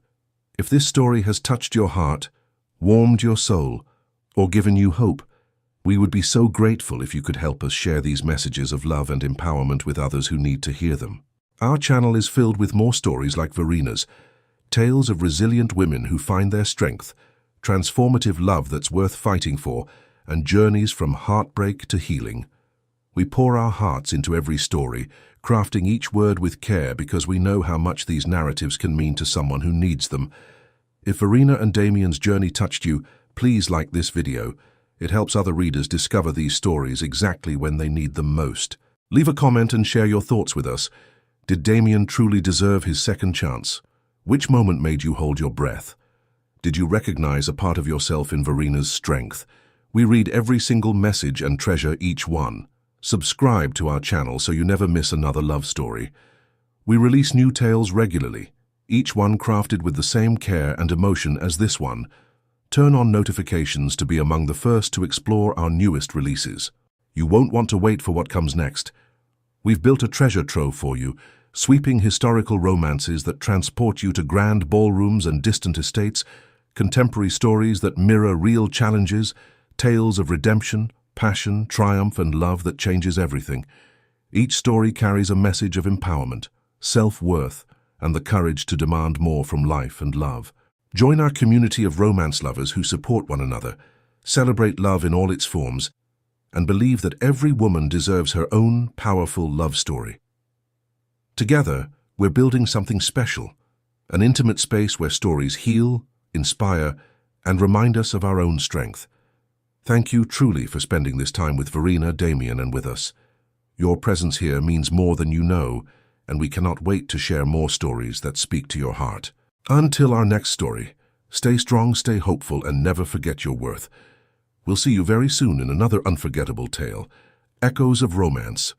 If this story has touched your heart, warmed your soul, or given you hope, we would be so grateful if you could help us share these messages of love and empowerment with others who need to hear them. Our channel is filled with more stories like Verina's, tales of resilient women who find their strength, transformative love that's worth fighting for, and journeys from heartbreak to healing. We pour our hearts into every story, crafting each word with care because we know how much these narratives can mean to someone who needs them. If Verina and Damien's journey touched you, please like this video. It helps other readers discover these stories exactly when they need them most. Leave a comment and share your thoughts with us. Did Damien truly deserve his second chance? Which moment made you hold your breath? Did you recognize a part of yourself in Verina's strength? We read every single message and treasure each one. Subscribe to our channel so you never miss another love story. We release new tales regularly, each one crafted with the same care and emotion as this one. Turn on notifications to be among the first to explore our newest releases. You won't want to wait for what comes next. We've built a treasure trove for you, sweeping historical romances that transport you to grand ballrooms and distant estates, contemporary stories that mirror real challenges, tales of redemption, passion, triumph, and love that changes everything. Each story carries a message of empowerment, self-worth, and the courage to demand more from life and love. Join our community of romance lovers who support one another, celebrate love in all its forms, and believe that every woman deserves her own powerful love story. Together, we're building something special, an intimate space where stories heal, inspire, and remind us of our own strength. Thank you truly for spending this time with Verina, Damien, and with us. Your presence here means more than you know, and we cannot wait to share more stories that speak to your heart. Until our next story, stay strong, stay hopeful, and never forget your worth. We'll see you very soon in another unforgettable tale, Echoes of Romance.